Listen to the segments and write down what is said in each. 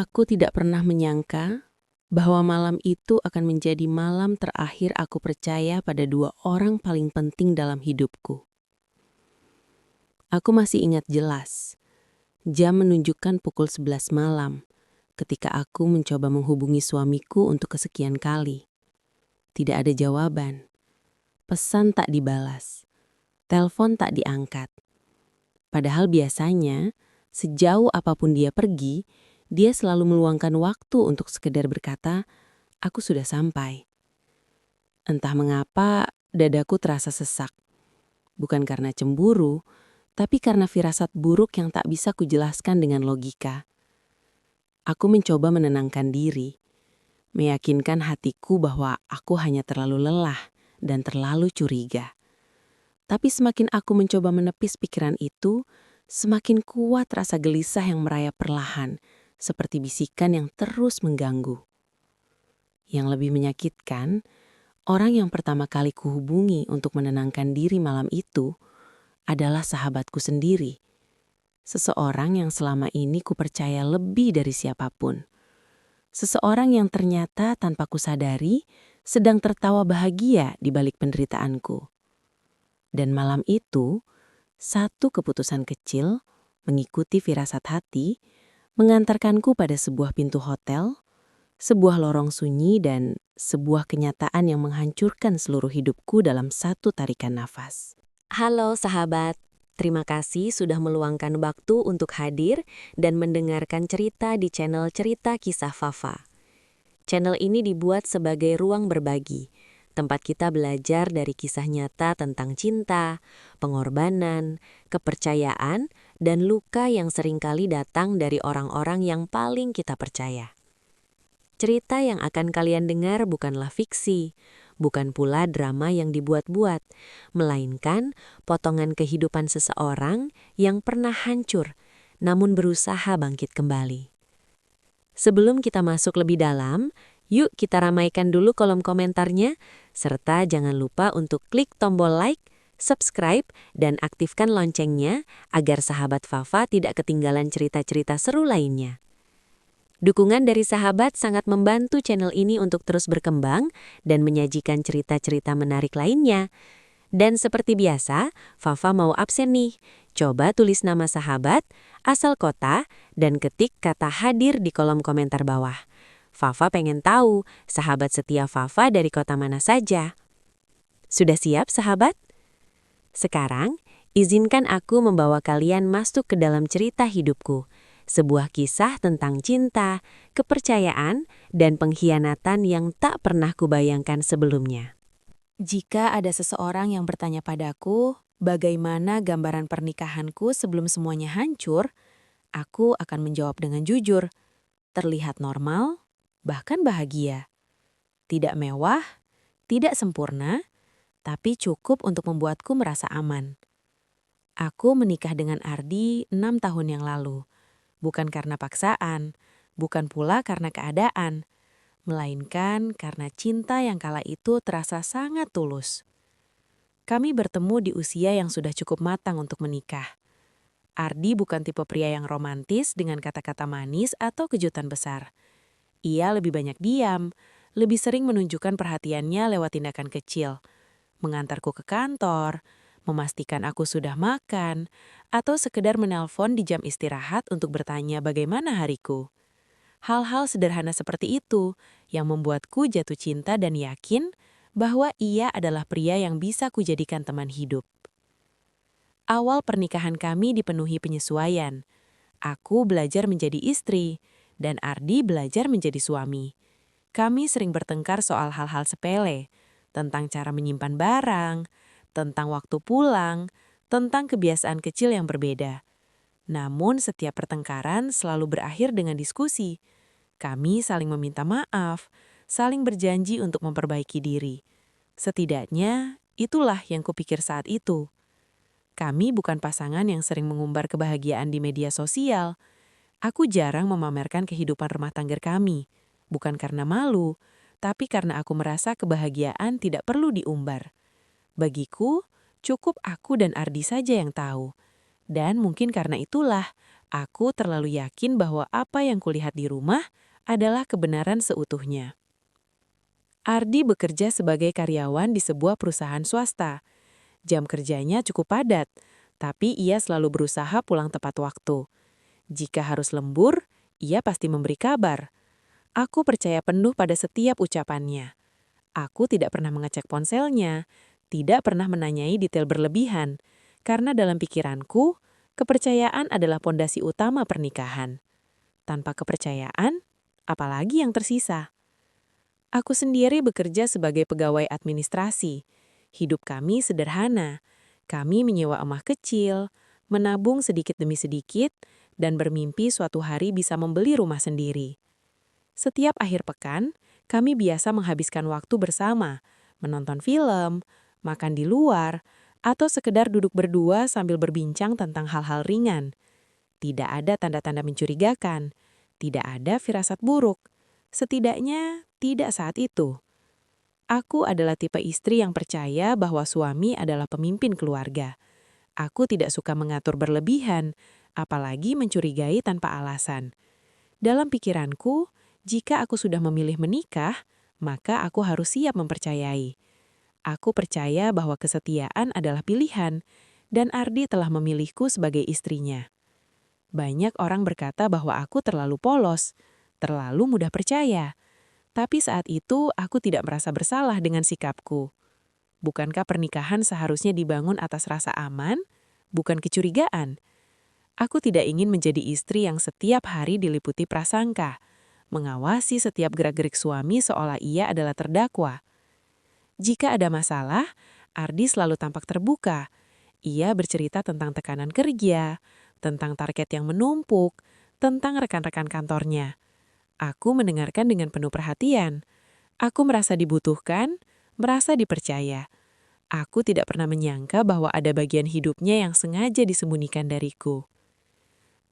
Aku tidak pernah menyangka bahwa malam itu akan menjadi malam terakhir aku percaya pada dua orang paling penting dalam hidupku. Aku masih ingat jelas, jam menunjukkan pukul 11 malam ketika aku mencoba menghubungi suamiku untuk kesekian kali. Tidak ada jawaban, pesan tak dibalas, telepon tak diangkat. Padahal biasanya, sejauh apapun dia pergi, dia selalu meluangkan waktu untuk sekedar berkata, "Aku sudah sampai." Entah mengapa, dadaku terasa sesak. Bukan karena cemburu, tapi karena firasat buruk yang tak bisa kujelaskan dengan logika. Aku mencoba menenangkan diri, meyakinkan hatiku bahwa aku hanya terlalu lelah dan terlalu curiga. Tapi semakin aku mencoba menepis pikiran itu, semakin kuat rasa gelisah yang merayap perlahan, seperti bisikan yang terus mengganggu. Yang lebih menyakitkan, orang yang pertama kali kuhubungi untuk menenangkan diri malam itu adalah sahabatku sendiri. Seseorang yang selama ini kupercaya lebih dari siapapun. Seseorang yang ternyata tanpa kusadari sedang tertawa bahagia di balik penderitaanku. Dan malam itu, satu keputusan kecil, mengikuti firasat hati, mengantarkanku pada sebuah pintu hotel, sebuah lorong sunyi dan sebuah kenyataan yang menghancurkan seluruh hidupku dalam satu tarikan nafas. Halo sahabat, terima kasih sudah meluangkan waktu untuk hadir dan mendengarkan cerita di channel Cerita Kisah Fafa. Channel ini dibuat sebagai ruang berbagi, tempat kita belajar dari kisah nyata tentang cinta, pengorbanan, kepercayaan, dan luka yang seringkali datang dari orang-orang yang paling kita percaya. Cerita yang akan kalian dengar bukanlah fiksi, bukan pula drama yang dibuat-buat, melainkan potongan kehidupan seseorang yang pernah hancur, namun berusaha bangkit kembali. Sebelum kita masuk lebih dalam, yuk kita ramaikan dulu kolom komentarnya, serta jangan lupa untuk klik tombol like, subscribe, dan aktifkan loncengnya agar sahabat Fafa tidak ketinggalan cerita-cerita seru lainnya. Dukungan dari sahabat sangat membantu channel ini untuk terus berkembang dan menyajikan cerita-cerita menarik lainnya. Dan seperti biasa, Fafa mau absen nih. Coba tulis nama sahabat, asal kota, dan ketik kata hadir di kolom komentar bawah. Fafa pengen tahu sahabat setia Fafa dari kota mana saja. Sudah siap sahabat? Sekarang, izinkan aku membawa kalian masuk ke dalam cerita hidupku. Sebuah kisah tentang cinta, kepercayaan, dan pengkhianatan yang tak pernah kubayangkan sebelumnya. Jika ada seseorang yang bertanya padaku, bagaimana gambaran pernikahanku sebelum semuanya hancur, aku akan menjawab dengan jujur. Terlihat normal, bahkan bahagia. Tidak mewah, tidak sempurna, tapi cukup untuk membuatku merasa aman. Aku menikah dengan Ardi 6 tahun yang lalu. Bukan karena paksaan, bukan pula karena keadaan, melainkan karena cinta yang kala itu terasa sangat tulus. Kami bertemu di usia yang sudah cukup matang untuk menikah. Ardi bukan tipe pria yang romantis dengan kata-kata manis atau kejutan besar. Ia lebih banyak diam, lebih sering menunjukkan perhatiannya lewat tindakan kecil. Mengantarku ke kantor, memastikan aku sudah makan, atau sekedar menelpon di jam istirahat untuk bertanya bagaimana hariku. Hal-hal sederhana seperti itu yang membuatku jatuh cinta dan yakin bahwa ia adalah pria yang bisa kujadikan teman hidup. Awal pernikahan kami dipenuhi penyesuaian. Aku belajar menjadi istri, dan Ardi belajar menjadi suami. Kami sering bertengkar soal hal-hal sepele, tentang cara menyimpan barang, tentang waktu pulang, tentang kebiasaan kecil yang berbeda. Namun setiap pertengkaran selalu berakhir dengan diskusi. Kami saling meminta maaf, saling berjanji untuk memperbaiki diri. Setidaknya, itulah yang kupikir saat itu. Kami bukan pasangan yang sering mengumbar kebahagiaan di media sosial. Aku jarang memamerkan kehidupan rumah tangga kami, bukan karena malu, tapi karena aku merasa kebahagiaan tidak perlu diumbar. Bagiku, cukup aku dan Ardi saja yang tahu. Dan mungkin karena itulah, Aku terlalu yakin bahwa apa yang kulihat di rumah adalah kebenaran seutuhnya. Ardi bekerja sebagai karyawan di sebuah perusahaan swasta. Jam kerjanya cukup padat, tapi ia selalu berusaha pulang tepat waktu. Jika harus lembur, ia pasti memberi kabar. Aku percaya penuh pada setiap ucapannya. Aku tidak pernah mengecek ponselnya, tidak pernah menanyai detail berlebihan, karena dalam pikiranku, kepercayaan adalah pondasi utama pernikahan. Tanpa kepercayaan, apalagi yang tersisa? Aku sendiri bekerja sebagai pegawai administrasi. Hidup kami sederhana. Kami menyewa emah kecil, menabung sedikit demi sedikit, dan bermimpi suatu hari bisa membeli rumah sendiri. Setiap akhir pekan, kami biasa menghabiskan waktu bersama, menonton film, makan di luar, atau sekedar duduk berdua sambil berbincang tentang hal-hal ringan. Tidak ada tanda-tanda mencurigakan, tidak ada firasat buruk. Setidaknya tidak saat itu. Aku adalah tipe istri yang percaya bahwa suami adalah pemimpin keluarga. Aku tidak suka mengatur berlebihan, apalagi mencurigai tanpa alasan. Dalam pikiranku, jika aku sudah memilih menikah, maka aku harus siap mempercayai. Aku percaya bahwa kesetiaan adalah pilihan, dan Ardi telah memilihku sebagai istrinya. Banyak orang berkata bahwa aku terlalu polos, terlalu mudah percaya. Tapi saat itu aku tidak merasa bersalah dengan sikapku. Bukankah pernikahan seharusnya dibangun atas rasa aman, bukan kecurigaan? Aku tidak ingin menjadi istri yang setiap hari diliputi prasangka, mengawasi setiap gerak-gerik suami seolah ia adalah terdakwa. Jika ada masalah, Ardi selalu tampak terbuka. Ia bercerita tentang tekanan kerja, tentang target yang menumpuk, tentang rekan-rekan kantornya. Aku mendengarkan dengan penuh perhatian. Aku merasa dibutuhkan, merasa dipercaya. Aku tidak pernah menyangka bahwa ada bagian hidupnya yang sengaja disembunyikan dariku.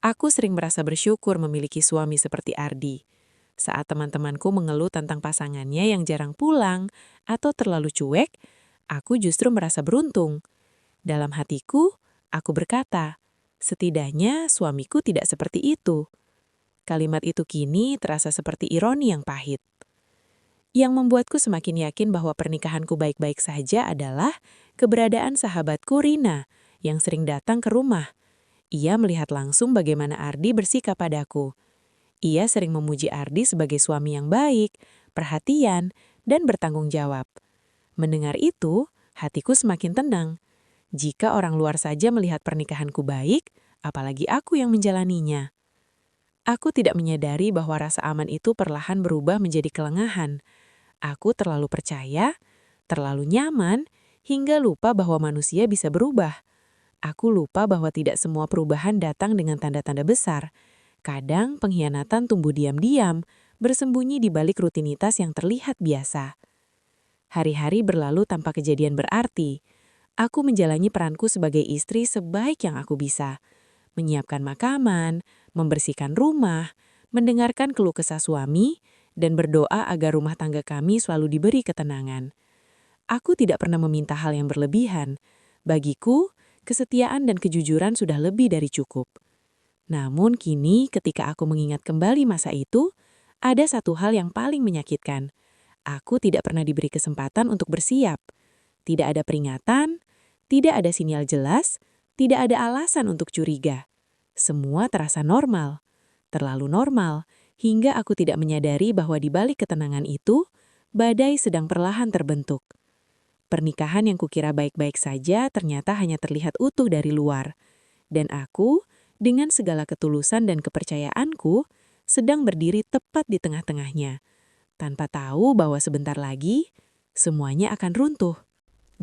Aku sering merasa bersyukur memiliki suami seperti Ardi. Saat teman-temanku mengeluh tentang pasangannya yang jarang pulang atau terlalu cuek, aku justru merasa beruntung. Dalam hatiku, aku berkata, setidaknya suamiku tidak seperti itu. Kalimat itu kini terasa seperti ironi yang pahit. Yang membuatku semakin yakin bahwa pernikahanku baik-baik saja adalah keberadaan sahabatku Rina yang sering datang ke rumah. Ia melihat langsung bagaimana Ardi bersikap padaku. Ia sering memuji Ardi sebagai suami yang baik, perhatian, dan bertanggung jawab. Mendengar itu, hatiku semakin tenang. Jika orang luar saja melihat pernikahanku baik, apalagi aku yang menjalaninya. Aku tidak menyadari bahwa rasa aman itu perlahan berubah menjadi kelengahan. Aku terlalu percaya, terlalu nyaman, hingga lupa bahwa manusia bisa berubah. Aku lupa bahwa tidak semua perubahan datang dengan tanda-tanda besar. Kadang pengkhianatan tumbuh diam-diam, bersembunyi di balik rutinitas yang terlihat biasa. Hari-hari berlalu tanpa kejadian berarti. Aku menjalani peranku sebagai istri sebaik yang aku bisa. Menyiapkan makanan, membersihkan rumah, mendengarkan keluh kesah suami, dan berdoa agar rumah tangga kami selalu diberi ketenangan. Aku tidak pernah meminta hal yang berlebihan. Bagiku, kesetiaan dan kejujuran sudah lebih dari cukup. Namun kini ketika aku mengingat kembali masa itu, ada satu hal yang paling menyakitkan. Aku tidak pernah diberi kesempatan untuk bersiap. Tidak ada peringatan, tidak ada sinyal jelas, tidak ada alasan untuk curiga. Semua terasa normal, terlalu normal, hingga aku tidak menyadari bahwa di balik ketenangan itu, badai sedang perlahan terbentuk. Pernikahan yang kukira baik-baik saja ternyata hanya terlihat utuh dari luar. Dan aku, dengan segala ketulusan dan kepercayaanku, sedang berdiri tepat di tengah-tengahnya, tanpa tahu bahwa sebentar lagi, semuanya akan runtuh.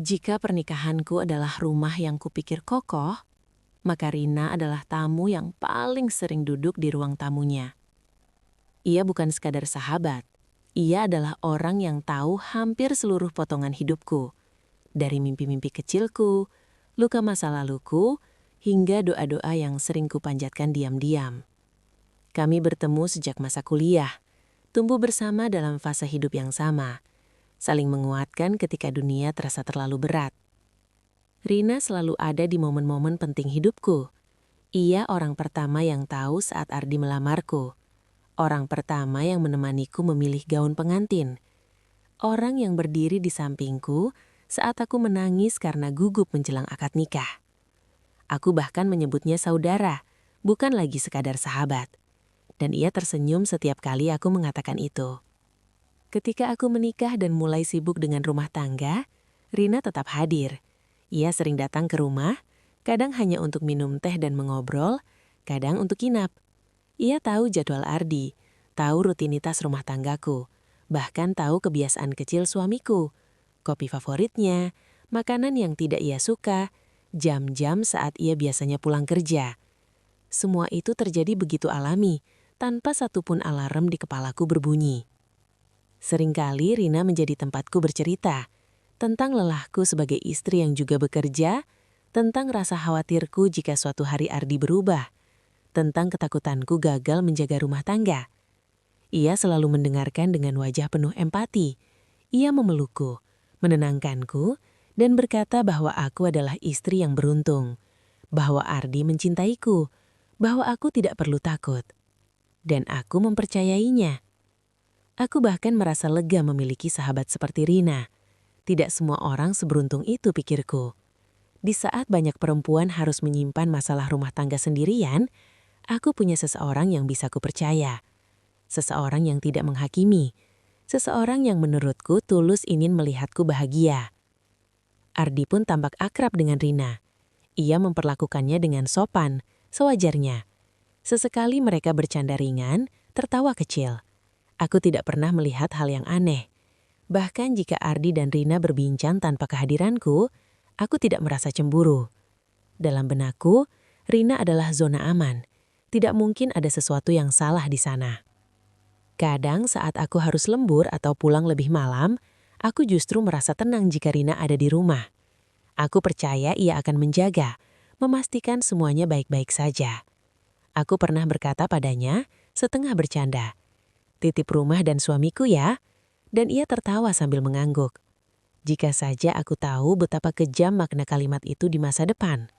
Jika pernikahanku adalah rumah yang kupikir kokoh, maka Rina adalah tamu yang paling sering duduk di ruang tamunya. Ia bukan sekadar sahabat, ia adalah orang yang tahu hampir seluruh potongan hidupku. Dari mimpi-mimpi kecilku, luka masa laluku, hingga doa-doa yang sering kupanjatkan diam-diam. Kami bertemu sejak masa kuliah, tumbuh bersama dalam fase hidup yang sama, saling menguatkan ketika dunia terasa terlalu berat. Rina selalu ada di momen-momen penting hidupku, Ia orang pertama yang tahu saat Ardi melamarku. Orang pertama yang menemaniku memilih gaun pengantin. Orang yang berdiri di sampingku saat aku menangis karena gugup menjelang akad nikah. Aku bahkan menyebutnya saudara, bukan lagi sekadar sahabat. Dan ia tersenyum setiap kali aku mengatakan itu. Ketika aku menikah dan mulai sibuk dengan rumah tangga, Rina tetap hadir. Ia sering datang ke rumah, kadang hanya untuk minum teh dan mengobrol, kadang untuk inap. Ia tahu jadwal Ardi, tahu rutinitas rumah tanggaku, bahkan tahu kebiasaan kecil suamiku, kopi favoritnya, makanan yang tidak ia suka, jam-jam saat ia biasanya pulang kerja. Semua itu terjadi begitu alami, tanpa satupun alarm di kepalaku berbunyi. Seringkali Rina menjadi tempatku bercerita tentang lelahku sebagai istri yang juga bekerja, tentang rasa khawatirku jika suatu hari Ardi berubah, tentang ketakutanku gagal menjaga rumah tangga. Ia selalu mendengarkan dengan wajah penuh empati. Ia memelukku, menenangkanku, dan berkata bahwa aku adalah istri yang beruntung, bahwa Ardi mencintaiku, bahwa aku tidak perlu takut. Dan aku mempercayainya. Aku bahkan merasa lega memiliki sahabat seperti Rina. Tidak semua orang seberuntung itu, pikirku. Di saat banyak perempuan harus menyimpan masalah rumah tangga sendirian, aku punya seseorang yang bisa kupercaya. Seseorang yang tidak menghakimi. Seseorang yang menurutku tulus ingin melihatku bahagia. Ardi pun tampak akrab dengan Rina. Ia memperlakukannya dengan sopan, sewajarnya. Sesekali mereka bercanda ringan, tertawa kecil. Aku tidak pernah melihat hal yang aneh. Bahkan jika Ardi dan Rina berbincang tanpa kehadiranku, aku tidak merasa cemburu. Dalam benakku, Rina adalah zona aman. Tidak mungkin ada sesuatu yang salah di sana. Kadang saat aku harus lembur atau pulang lebih malam, aku justru merasa tenang jika Rina ada di rumah. Aku percaya ia akan menjaga, memastikan semuanya baik-baik saja. Aku pernah berkata padanya, setengah bercanda, "Titip rumah dan suamiku ya." Dan ia tertawa sambil mengangguk. Jika saja aku tahu betapa kejam makna kalimat itu di masa depan.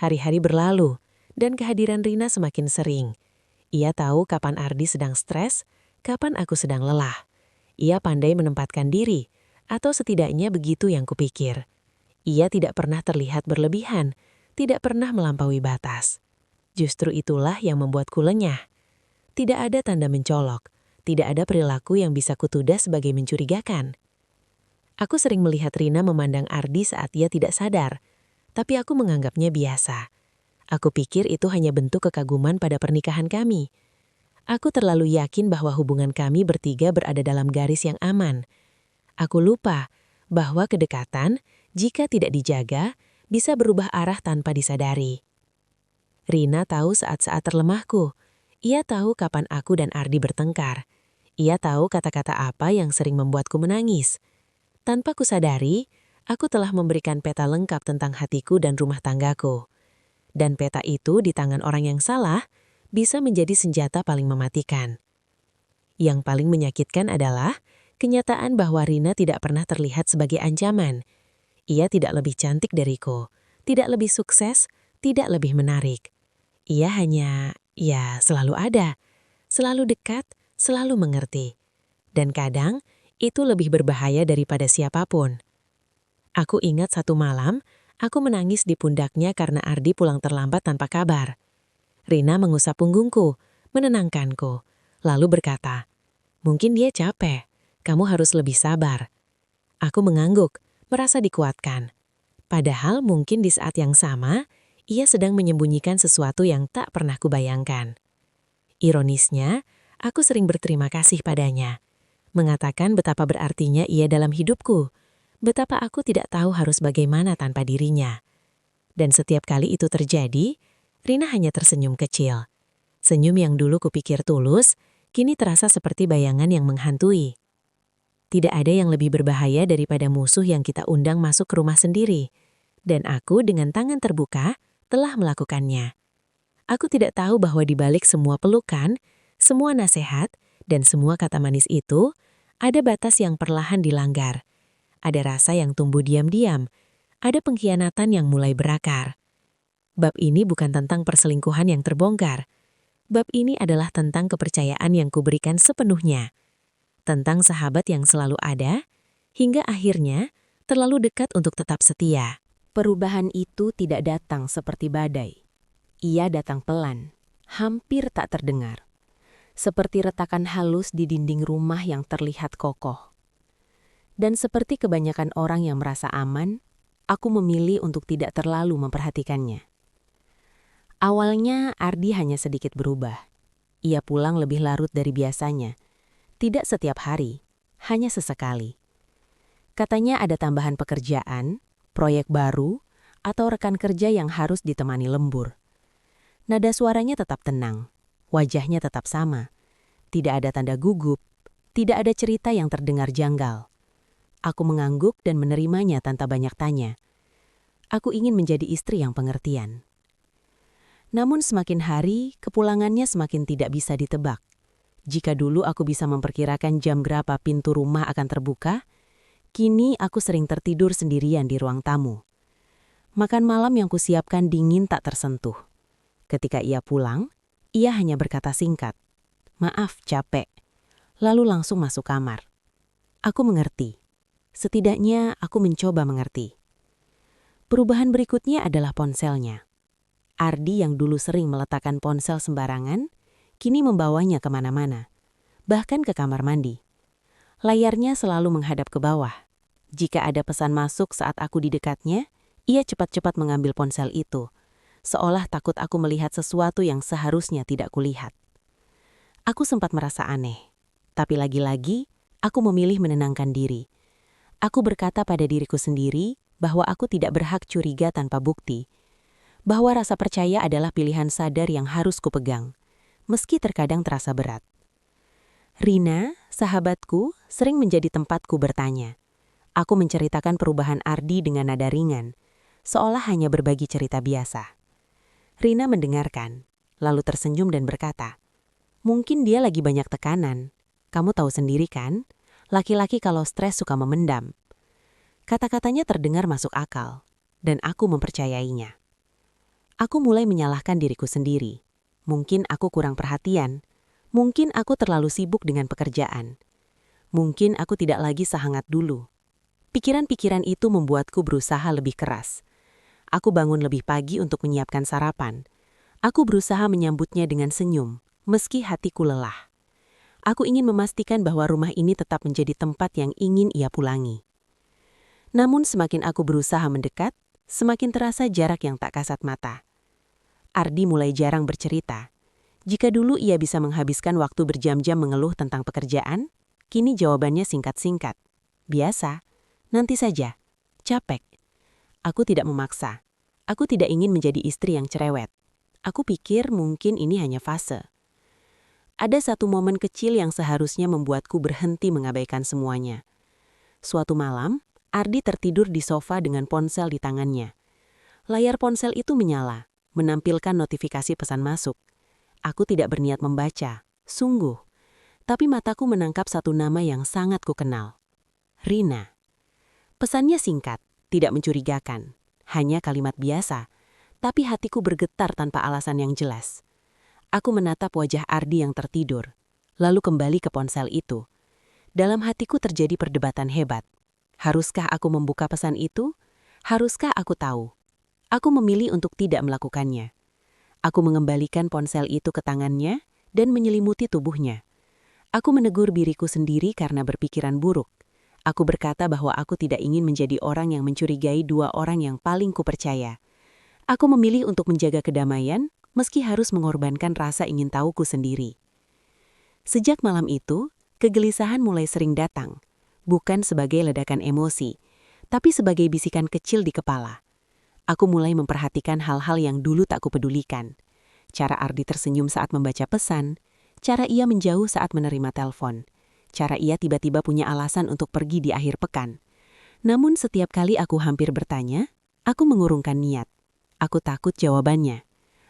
Hari-hari berlalu, dan kehadiran Rina semakin sering. Ia tahu kapan Ardi sedang stres, kapan aku sedang lelah. Ia pandai menempatkan diri, atau setidaknya begitu yang kupikir. Ia tidak pernah terlihat berlebihan, tidak pernah melampaui batas. Justru itulah yang membuatku lenyah. Tidak ada tanda mencolok, tidak ada perilaku yang bisa kutudah sebagai mencurigakan. Aku sering melihat Rina memandang Ardi saat ia tidak sadar, tapi aku menganggapnya biasa. Aku pikir itu hanya bentuk kekaguman pada pernikahan kami. Aku terlalu yakin bahwa hubungan kami bertiga berada dalam garis yang aman. Aku lupa bahwa kedekatan, jika tidak dijaga, bisa berubah arah tanpa disadari. Rina tahu saat-saat terlemahku. Ia tahu kapan aku dan Ardi bertengkar. Ia tahu kata-kata apa yang sering membuatku menangis. Tanpa kusadari, aku telah memberikan peta lengkap tentang hatiku dan rumah tanggaku. Dan peta itu di tangan orang yang salah bisa menjadi senjata paling mematikan. Yang paling menyakitkan adalah kenyataan bahwa Rina tidak pernah terlihat sebagai ancaman. Ia tidak lebih cantik dariku, tidak lebih sukses, tidak lebih menarik. Ia hanya, ya, selalu ada, selalu dekat, selalu mengerti. Dan kadang, itu lebih berbahaya daripada siapapun. Aku ingat satu malam, aku menangis di pundaknya karena Ardi pulang terlambat tanpa kabar. Rina mengusap punggungku, menenangkanku, lalu berkata, "Mungkin dia capek, kamu harus lebih sabar." Aku mengangguk, merasa dikuatkan. Padahal mungkin di saat yang sama, ia sedang menyembunyikan sesuatu yang tak pernah kubayangkan. Ironisnya, aku sering berterima kasih padanya, mengatakan betapa berartinya ia dalam hidupku, betapa aku tidak tahu harus bagaimana tanpa dirinya. Dan setiap kali itu terjadi, Rina hanya tersenyum kecil. Senyum yang dulu kupikir tulus, kini terasa seperti bayangan yang menghantui. Tidak ada yang lebih berbahaya daripada musuh yang kita undang masuk ke rumah sendiri. Dan aku dengan tangan terbuka telah melakukannya. Aku tidak tahu bahwa di balik semua pelukan, semua nasihat, dan semua kata manis itu, ada batas yang perlahan dilanggar. Ada rasa yang tumbuh diam-diam, ada pengkhianatan yang mulai berakar. Bab ini bukan tentang perselingkuhan yang terbongkar. Bab ini adalah tentang kepercayaan yang kuberikan sepenuhnya. Tentang sahabat yang selalu ada, hingga akhirnya terlalu dekat untuk tetap setia. Perubahan itu tidak datang seperti badai. Ia datang pelan, hampir tak terdengar. Seperti retakan halus di dinding rumah yang terlihat kokoh. Dan seperti kebanyakan orang yang merasa aman, aku memilih untuk tidak terlalu memperhatikannya. Awalnya Ardi hanya sedikit berubah. Ia pulang lebih larut dari biasanya. Tidak setiap hari, hanya sesekali. Katanya ada tambahan pekerjaan, proyek baru, atau rekan kerja yang harus ditemani lembur. Nada suaranya tetap tenang, wajahnya tetap sama. Tidak ada tanda gugup, tidak ada cerita yang terdengar janggal. Aku mengangguk dan menerimanya tanpa banyak tanya. Aku ingin menjadi istri yang pengertian. Namun semakin hari, kepulangannya semakin tidak bisa ditebak. Jika dulu aku bisa memperkirakan jam berapa pintu rumah akan terbuka, kini aku sering tertidur sendirian di ruang tamu. Makan malam yang kusiapkan dingin tak tersentuh. Ketika ia pulang, ia hanya berkata singkat, "Maaf, capek." Lalu langsung masuk kamar. Aku mengerti. Setidaknya aku mencoba mengerti. Perubahan berikutnya adalah ponselnya. Ardi yang dulu sering meletakkan ponsel sembarangan, kini membawanya kemana-mana, bahkan ke kamar mandi. Layarnya selalu menghadap ke bawah. Jika ada pesan masuk saat aku di dekatnya, ia cepat-cepat mengambil ponsel itu, seolah takut aku melihat sesuatu yang seharusnya tidak kulihat. Aku sempat merasa aneh, tapi lagi-lagi aku memilih menenangkan diri. Aku berkata pada diriku sendiri bahwa aku tidak berhak curiga tanpa bukti, bahwa rasa percaya adalah pilihan sadar yang harus kupegang, meski terkadang terasa berat. Rina, sahabatku, sering menjadi tempatku bertanya. Aku menceritakan perubahan Ardi dengan nada ringan, seolah hanya berbagi cerita biasa. Rina mendengarkan, lalu tersenyum dan berkata, "Mungkin dia lagi banyak tekanan. Kamu tahu sendiri kan, laki-laki kalau stres suka memendam." Kata-katanya terdengar masuk akal, dan aku mempercayainya. Aku mulai menyalahkan diriku sendiri. Mungkin aku kurang perhatian. Mungkin aku terlalu sibuk dengan pekerjaan. Mungkin aku tidak lagi sehangat dulu. Pikiran-pikiran itu membuatku berusaha lebih keras. Aku bangun lebih pagi untuk menyiapkan sarapan. Aku berusaha menyambutnya dengan senyum, meski hatiku lelah. Aku ingin memastikan bahwa rumah ini tetap menjadi tempat yang ingin ia pulangi. Namun semakin aku berusaha mendekat, semakin terasa jarak yang tak kasat mata. Ardi mulai jarang bercerita. Jika dulu ia bisa menghabiskan waktu berjam-jam mengeluh tentang pekerjaan, kini jawabannya singkat-singkat. "Biasa, nanti saja, capek." Aku tidak memaksa. Aku tidak ingin menjadi istri yang cerewet. Aku pikir mungkin ini hanya fase. Ada satu momen kecil yang seharusnya membuatku berhenti mengabaikan semuanya. Suatu malam, Ardi tertidur di sofa dengan ponsel di tangannya. Layar ponsel itu menyala, menampilkan notifikasi pesan masuk. Aku tidak berniat membaca, sungguh. Tapi mataku menangkap satu nama yang sangat kukenal. Rina. Pesannya singkat, tidak mencurigakan. Hanya kalimat biasa, tapi hatiku bergetar tanpa alasan yang jelas. Aku menatap wajah Ardi yang tertidur, lalu kembali ke ponsel itu. Dalam hatiku terjadi perdebatan hebat. Haruskah aku membuka pesan itu? Haruskah aku tahu? Aku memilih untuk tidak melakukannya. Aku mengembalikan ponsel itu ke tangannya dan menyelimuti tubuhnya. Aku menegur diriku sendiri karena berpikiran buruk. Aku berkata bahwa aku tidak ingin menjadi orang yang mencurigai dua orang yang paling kupercaya. Aku memilih untuk menjaga kedamaian, meski harus mengorbankan rasa ingin tahuku sendiri. Sejak malam itu, kegelisahan mulai sering datang, bukan sebagai ledakan emosi, tapi sebagai bisikan kecil di kepala. Aku mulai memperhatikan hal-hal yang dulu tak kupedulikan. Cara Ardi tersenyum saat membaca pesan, cara ia menjauh saat menerima telepon, cara ia tiba-tiba punya alasan untuk pergi di akhir pekan. Namun setiap kali aku hampir bertanya, aku mengurungkan niat. Aku takut jawabannya.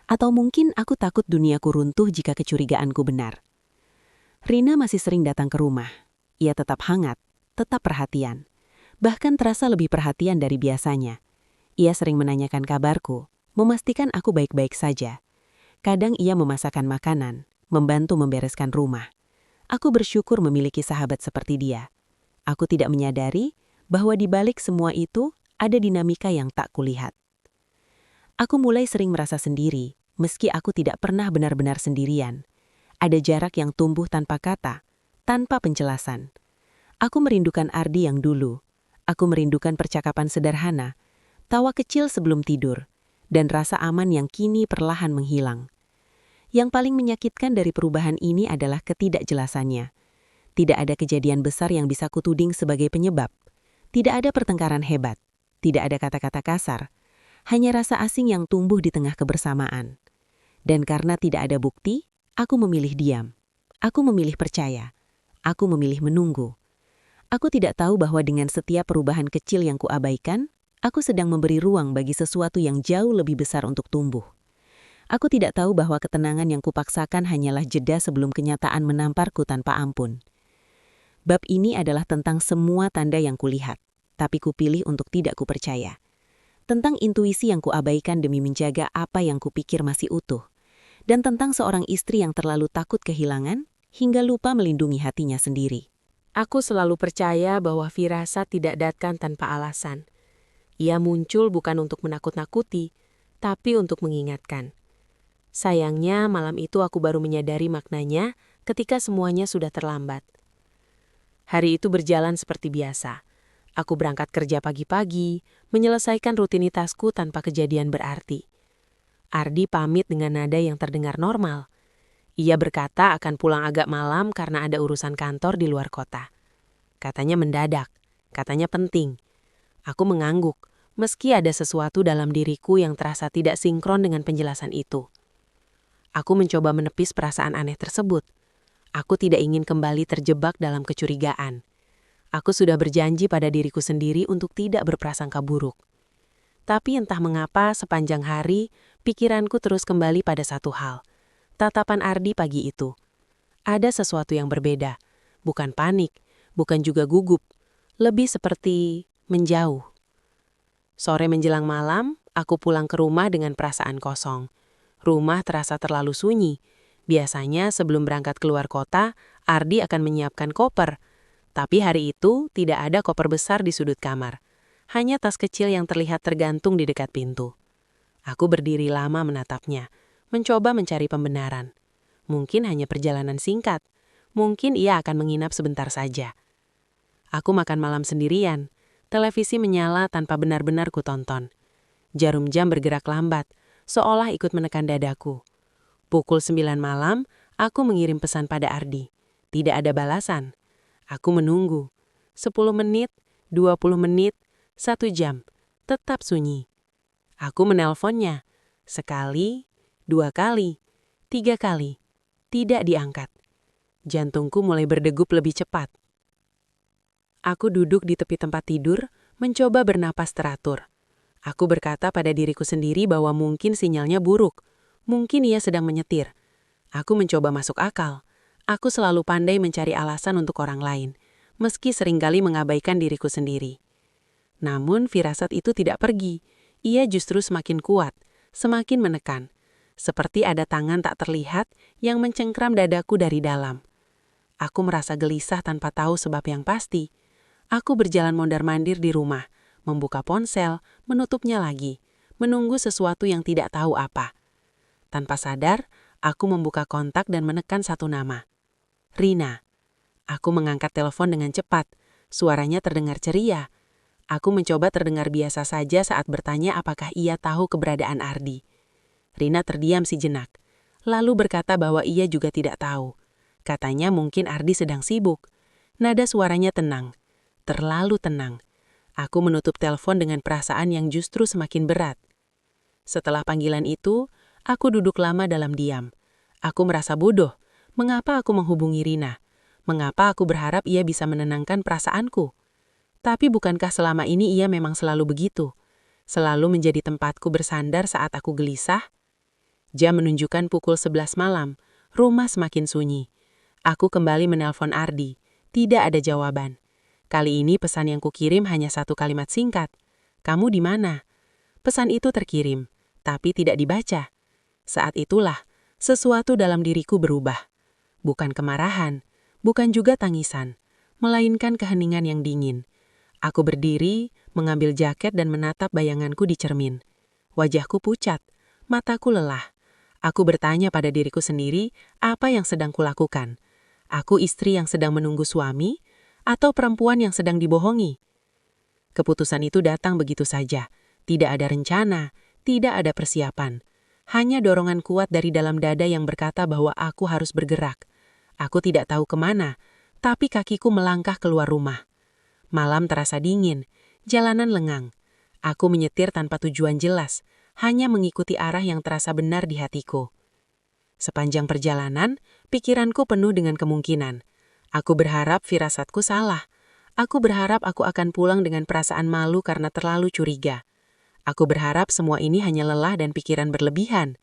Atau mungkin aku takut duniaku runtuh jika kecurigaanku benar. Rina masih sering datang ke rumah. Ia tetap hangat, tetap perhatian. Bahkan terasa lebih perhatian dari biasanya. Ia sering menanyakan kabarku, memastikan aku baik-baik saja. Kadang ia memasakkan makanan, membantu membereskan rumah. Aku bersyukur memiliki sahabat seperti dia. Aku tidak menyadari bahwa di balik semua itu ada dinamika yang tak kulihat. Aku mulai sering merasa sendiri, meski aku tidak pernah benar-benar sendirian. Ada jarak yang tumbuh tanpa kata, tanpa penjelasan. Aku merindukan Ardi yang dulu. Aku merindukan percakapan sederhana, tawa kecil sebelum tidur, dan rasa aman yang kini perlahan menghilang. Yang paling menyakitkan dari perubahan ini adalah ketidakjelasannya. Tidak ada kejadian besar yang bisa kutuding sebagai penyebab. Tidak ada pertengkaran hebat. Tidak ada kata-kata kasar. Hanya rasa asing yang tumbuh di tengah kebersamaan. Dan karena tidak ada bukti, aku memilih diam. Aku memilih percaya. Aku memilih menunggu. Aku tidak tahu bahwa dengan setiap perubahan kecil yang kuabaikan, aku sedang memberi ruang bagi sesuatu yang jauh lebih besar untuk tumbuh. Aku tidak tahu bahwa ketenangan yang kupaksakan hanyalah jeda sebelum kenyataan menamparku tanpa ampun. Bab ini adalah tentang semua tanda yang kulihat, tapi kupilih untuk tidak kupercaya. Tentang intuisi yang kuabaikan demi menjaga apa yang kupikir masih utuh. Dan tentang seorang istri yang terlalu takut kehilangan, hingga lupa melindungi hatinya sendiri. Aku selalu percaya bahwa firasat tidak datang tanpa alasan. Ia muncul bukan untuk menakut-nakuti, tapi untuk mengingatkan. Sayangnya, malam itu aku baru menyadari maknanya ketika semuanya sudah terlambat. Hari itu berjalan seperti biasa. Aku berangkat kerja pagi-pagi, menyelesaikan rutinitasku tanpa kejadian berarti. Ardi pamit dengan nada yang terdengar normal. Ia berkata akan pulang agak malam karena ada urusan kantor di luar kota. Katanya mendadak, katanya penting. Aku mengangguk, meski ada sesuatu dalam diriku yang terasa tidak sinkron dengan penjelasan itu. Aku mencoba menepis perasaan aneh tersebut. Aku tidak ingin kembali terjebak dalam kecurigaan. Aku sudah berjanji pada diriku sendiri untuk tidak berprasangka buruk. Tapi entah mengapa sepanjang hari, pikiranku terus kembali pada satu hal. Tatapan Ardi pagi itu. Ada sesuatu yang berbeda. Bukan panik, bukan juga gugup. Lebih seperti menjauh. Sore menjelang malam, aku pulang ke rumah dengan perasaan kosong. Rumah terasa terlalu sunyi. Biasanya sebelum berangkat keluar kota, Ardi akan menyiapkan koper. Tapi hari itu tidak ada koper besar di sudut kamar. Hanya tas kecil yang terlihat tergantung di dekat pintu. Aku berdiri lama menatapnya, mencoba mencari pembenaran. Mungkin hanya perjalanan singkat. Mungkin ia akan menginap sebentar saja. Aku makan malam sendirian. Televisi menyala tanpa benar-benar kutonton. Jarum jam bergerak lambat, seolah ikut menekan dadaku. Pukul 9 malam, aku mengirim pesan pada Ardi. Tidak ada balasan. Aku menunggu. 10 menit, 20 menit, 1 jam. Tetap sunyi. Aku menelponnya. Sekali, 2 kali, 3 kali. Tidak diangkat. Jantungku mulai berdegup lebih cepat. Aku duduk di tepi tempat tidur, mencoba bernapas teratur. Aku berkata pada diriku sendiri bahwa mungkin sinyalnya buruk. Mungkin ia sedang menyetir. Aku mencoba masuk akal. Aku selalu pandai mencari alasan untuk orang lain, meski seringkali mengabaikan diriku sendiri. Namun firasat itu tidak pergi. Ia justru semakin kuat, semakin menekan. Seperti ada tangan tak terlihat yang mencengkram dadaku dari dalam. Aku merasa gelisah tanpa tahu sebab yang pasti. Aku berjalan mondar-mandir di rumah, membuka ponsel, menutupnya lagi, menunggu sesuatu yang tidak tahu apa. Tanpa sadar, aku membuka kontak dan menekan satu nama. Rina. Aku mengangkat telepon dengan cepat. Suaranya terdengar ceria. Aku mencoba terdengar biasa saja saat bertanya apakah ia tahu keberadaan Ardi. Rina terdiam sejenak, lalu berkata bahwa ia juga tidak tahu. Katanya mungkin Ardi sedang sibuk. Nada suaranya tenang, terlalu tenang. Aku menutup telepon dengan perasaan yang justru semakin berat. Setelah panggilan itu, aku duduk lama dalam diam. Aku merasa bodoh. Mengapa aku menghubungi Rina? Mengapa aku berharap ia bisa menenangkan perasaanku? Tapi bukankah selama ini ia memang selalu begitu? Selalu menjadi tempatku bersandar saat aku gelisah? Jam menunjukkan pukul 11 malam. Rumah semakin sunyi. Aku kembali menelpon Ardi. Tidak ada jawaban. Kali ini pesan yang kukirim hanya satu kalimat singkat. Kamu di mana? Pesan itu terkirim, tapi tidak dibaca. Saat itulah, sesuatu dalam diriku berubah. Bukan kemarahan, bukan juga tangisan, melainkan keheningan yang dingin. Aku berdiri, mengambil jaket dan menatap bayanganku di cermin. Wajahku pucat, mataku lelah. Aku bertanya pada diriku sendiri apa yang sedang kulakukan. Aku istri yang sedang menunggu suami, atau perempuan yang sedang dibohongi? Keputusan itu datang begitu saja. Tidak ada rencana, tidak ada persiapan. Hanya dorongan kuat dari dalam dada yang berkata bahwa aku harus bergerak. Aku tidak tahu kemana, tapi kakiku melangkah keluar rumah. Malam terasa dingin, jalanan lengang. Aku menyetir tanpa tujuan jelas, hanya mengikuti arah yang terasa benar di hatiku. Sepanjang perjalanan, pikiranku penuh dengan kemungkinan. Aku berharap firasatku salah. Aku berharap aku akan pulang dengan perasaan malu karena terlalu curiga. Aku berharap semua ini hanya lelah dan pikiran berlebihan.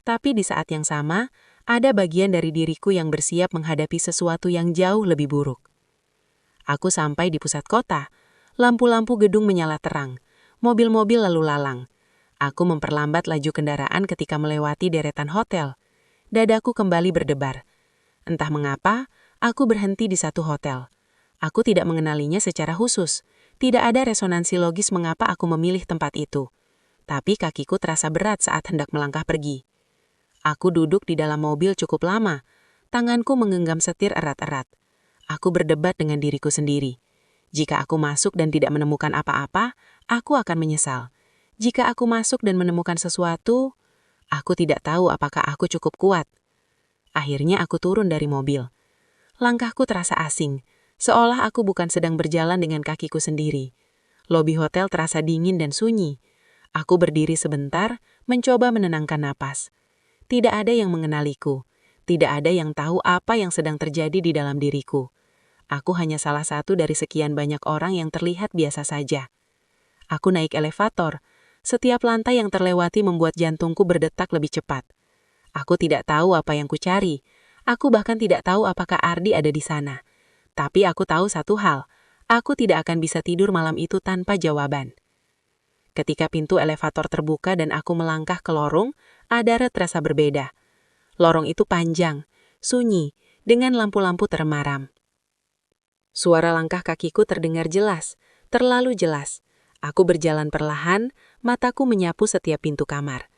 Tapi di saat yang sama, ada bagian dari diriku yang bersiap menghadapi sesuatu yang jauh lebih buruk. Aku sampai di pusat kota. Lampu-lampu gedung menyala terang. Mobil-mobil lalu lalang. Aku memperlambat laju kendaraan ketika melewati deretan hotel. Dadaku kembali berdebar. Entah mengapa, aku berhenti di satu hotel. Aku tidak mengenalinya secara khusus. Tidak ada resonansi logis mengapa aku memilih tempat itu. Tapi kakiku terasa berat saat hendak melangkah pergi. Aku duduk di dalam mobil cukup lama. Tanganku menggenggam setir erat-erat. Aku berdebat dengan diriku sendiri. Jika aku masuk dan tidak menemukan apa-apa, aku akan menyesal. Jika aku masuk dan menemukan sesuatu, aku tidak tahu apakah aku cukup kuat. Akhirnya aku turun dari mobil. Langkahku terasa asing, seolah aku bukan sedang berjalan dengan kakiku sendiri. Lobi hotel terasa dingin dan sunyi. Aku berdiri sebentar, mencoba menenangkan napas. Tidak ada yang mengenaliku. Tidak ada yang tahu apa yang sedang terjadi di dalam diriku. Aku hanya salah satu dari sekian banyak orang yang terlihat biasa saja. Aku naik elevator. Setiap lantai yang terlewati membuat jantungku berdetak lebih cepat. Aku tidak tahu apa yang kucari. Aku bahkan tidak tahu apakah Ardi ada di sana. Tapi aku tahu satu hal. Aku tidak akan bisa tidur malam itu tanpa jawaban. Ketika pintu elevator terbuka dan aku melangkah ke lorong, ada terasa berbeda. Lorong itu panjang, sunyi, dengan lampu-lampu termaram. Suara langkah kakiku terdengar jelas, terlalu jelas. Aku berjalan perlahan, mataku menyapu setiap pintu kamar.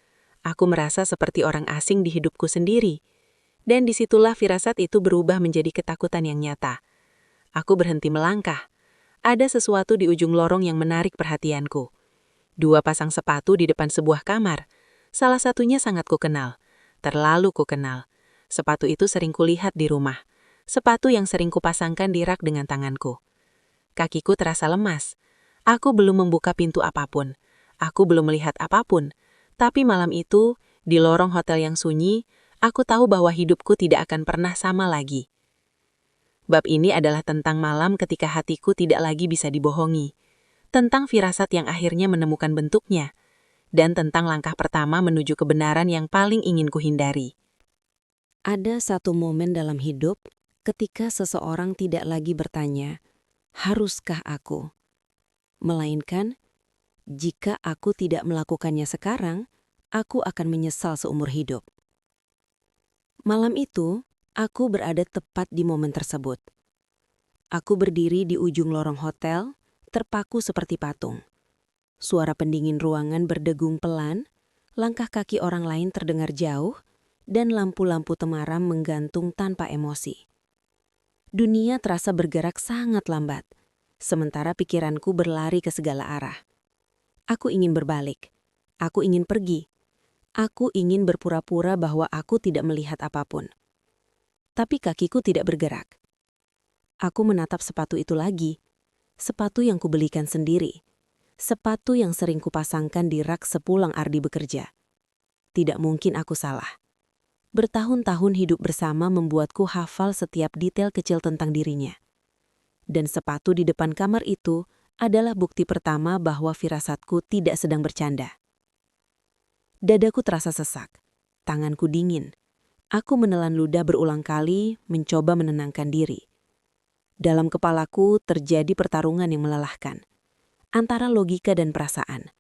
Aku merasa seperti orang asing di hidupku sendiri. Dan disitulah firasat itu berubah menjadi ketakutan yang nyata. Aku berhenti melangkah. Ada sesuatu di ujung lorong yang menarik perhatianku. 2 pasang sepatu di depan sebuah kamar. Salah satunya sangat kukenal. Terlalu kukenal. Sepatu itu sering kulihat di rumah. Sepatu yang sering kupasangkan di rak dengan tanganku. Kakiku terasa lemas. Aku belum membuka pintu apapun. Aku belum melihat apapun. Tapi malam itu, di lorong hotel yang sunyi, aku tahu bahwa hidupku tidak akan pernah sama lagi. Bab ini adalah tentang malam ketika hatiku tidak lagi bisa dibohongi. Tentang firasat yang akhirnya menemukan bentuknya. Dan tentang langkah pertama menuju kebenaran yang paling ingin kuhindari. Ada satu momen dalam hidup ketika seseorang tidak lagi bertanya, haruskah aku? Melainkan, jika aku tidak melakukannya sekarang, aku akan menyesal seumur hidup. Malam itu, aku berada tepat di momen tersebut. Aku berdiri di ujung lorong hotel, terpaku seperti patung. Suara pendingin ruangan berdegung pelan, langkah kaki orang lain terdengar jauh, dan lampu-lampu temaram menggantung tanpa emosi. Dunia terasa bergerak sangat lambat, sementara pikiranku berlari ke segala arah. Aku ingin berbalik. Aku ingin pergi. Aku ingin berpura-pura bahwa aku tidak melihat apapun. Tapi kakiku tidak bergerak. Aku menatap sepatu itu lagi. Sepatu yang kubelikan sendiri. Sepatu yang sering kupasangkan di rak sepulang Ardi bekerja. Tidak mungkin aku salah. Bertahun-tahun hidup bersama membuatku hafal setiap detail kecil tentang dirinya. Dan sepatu di depan kamar itu adalah bukti pertama bahwa firasatku tidak sedang bercanda. Dadaku terasa sesak, tanganku dingin. Aku menelan ludah berulang kali, mencoba menenangkan diri. Dalam kepalaku terjadi pertarungan yang melelahkan, antara logika dan perasaan.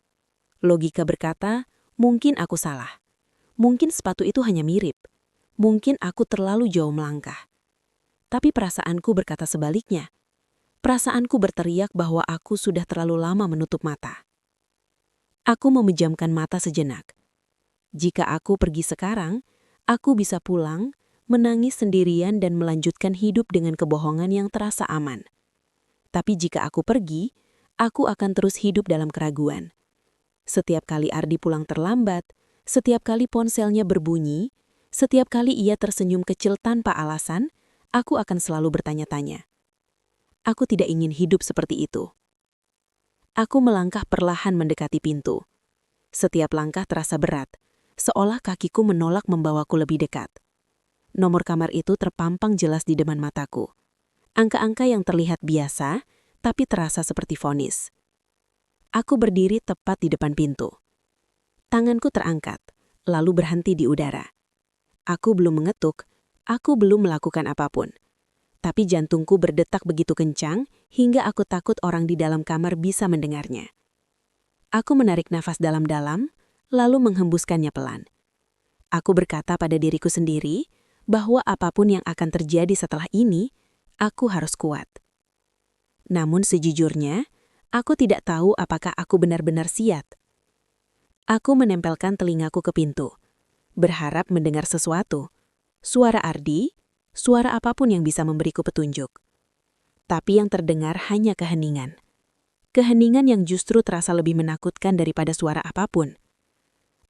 Logika berkata, Mungkin aku salah. Mungkin sepatu itu hanya mirip. Mungkin aku terlalu jauh melangkah. Tapi perasaanku berkata sebaliknya. Perasaanku berteriak bahwa aku sudah terlalu lama menutup mata. Aku memejamkan mata sejenak. Jika aku pergi sekarang, aku bisa pulang, menangis sendirian dan melanjutkan hidup dengan kebohongan yang terasa aman. Tapi jika aku pergi, aku akan terus hidup dalam keraguan. Setiap kali Ardi pulang terlambat, setiap kali ponselnya berbunyi, setiap kali ia tersenyum kecil tanpa alasan, aku akan selalu bertanya-tanya. Aku tidak ingin hidup seperti itu. Aku melangkah perlahan mendekati pintu. Setiap langkah terasa berat, seolah kakiku menolak membawaku lebih dekat. Nomor kamar itu terpampang jelas di depan mataku. Angka-angka yang terlihat biasa, tapi terasa seperti vonis. Aku berdiri tepat di depan pintu. Tanganku terangkat, lalu berhenti di udara. Aku belum mengetuk, aku belum melakukan apapun. Tapi jantungku berdetak begitu kencang hingga aku takut orang di dalam kamar bisa mendengarnya. Aku menarik nafas dalam-dalam, lalu menghembuskannya pelan. Aku berkata pada diriku sendiri bahwa apapun yang akan terjadi setelah ini, aku harus kuat. Namun sejujurnya, aku tidak tahu apakah aku benar-benar siap. Aku menempelkan telingaku ke pintu, berharap mendengar sesuatu. Suara Ardi, suara apapun yang bisa memberiku petunjuk. Tapi yang terdengar hanya keheningan. Keheningan yang justru terasa lebih menakutkan daripada suara apapun.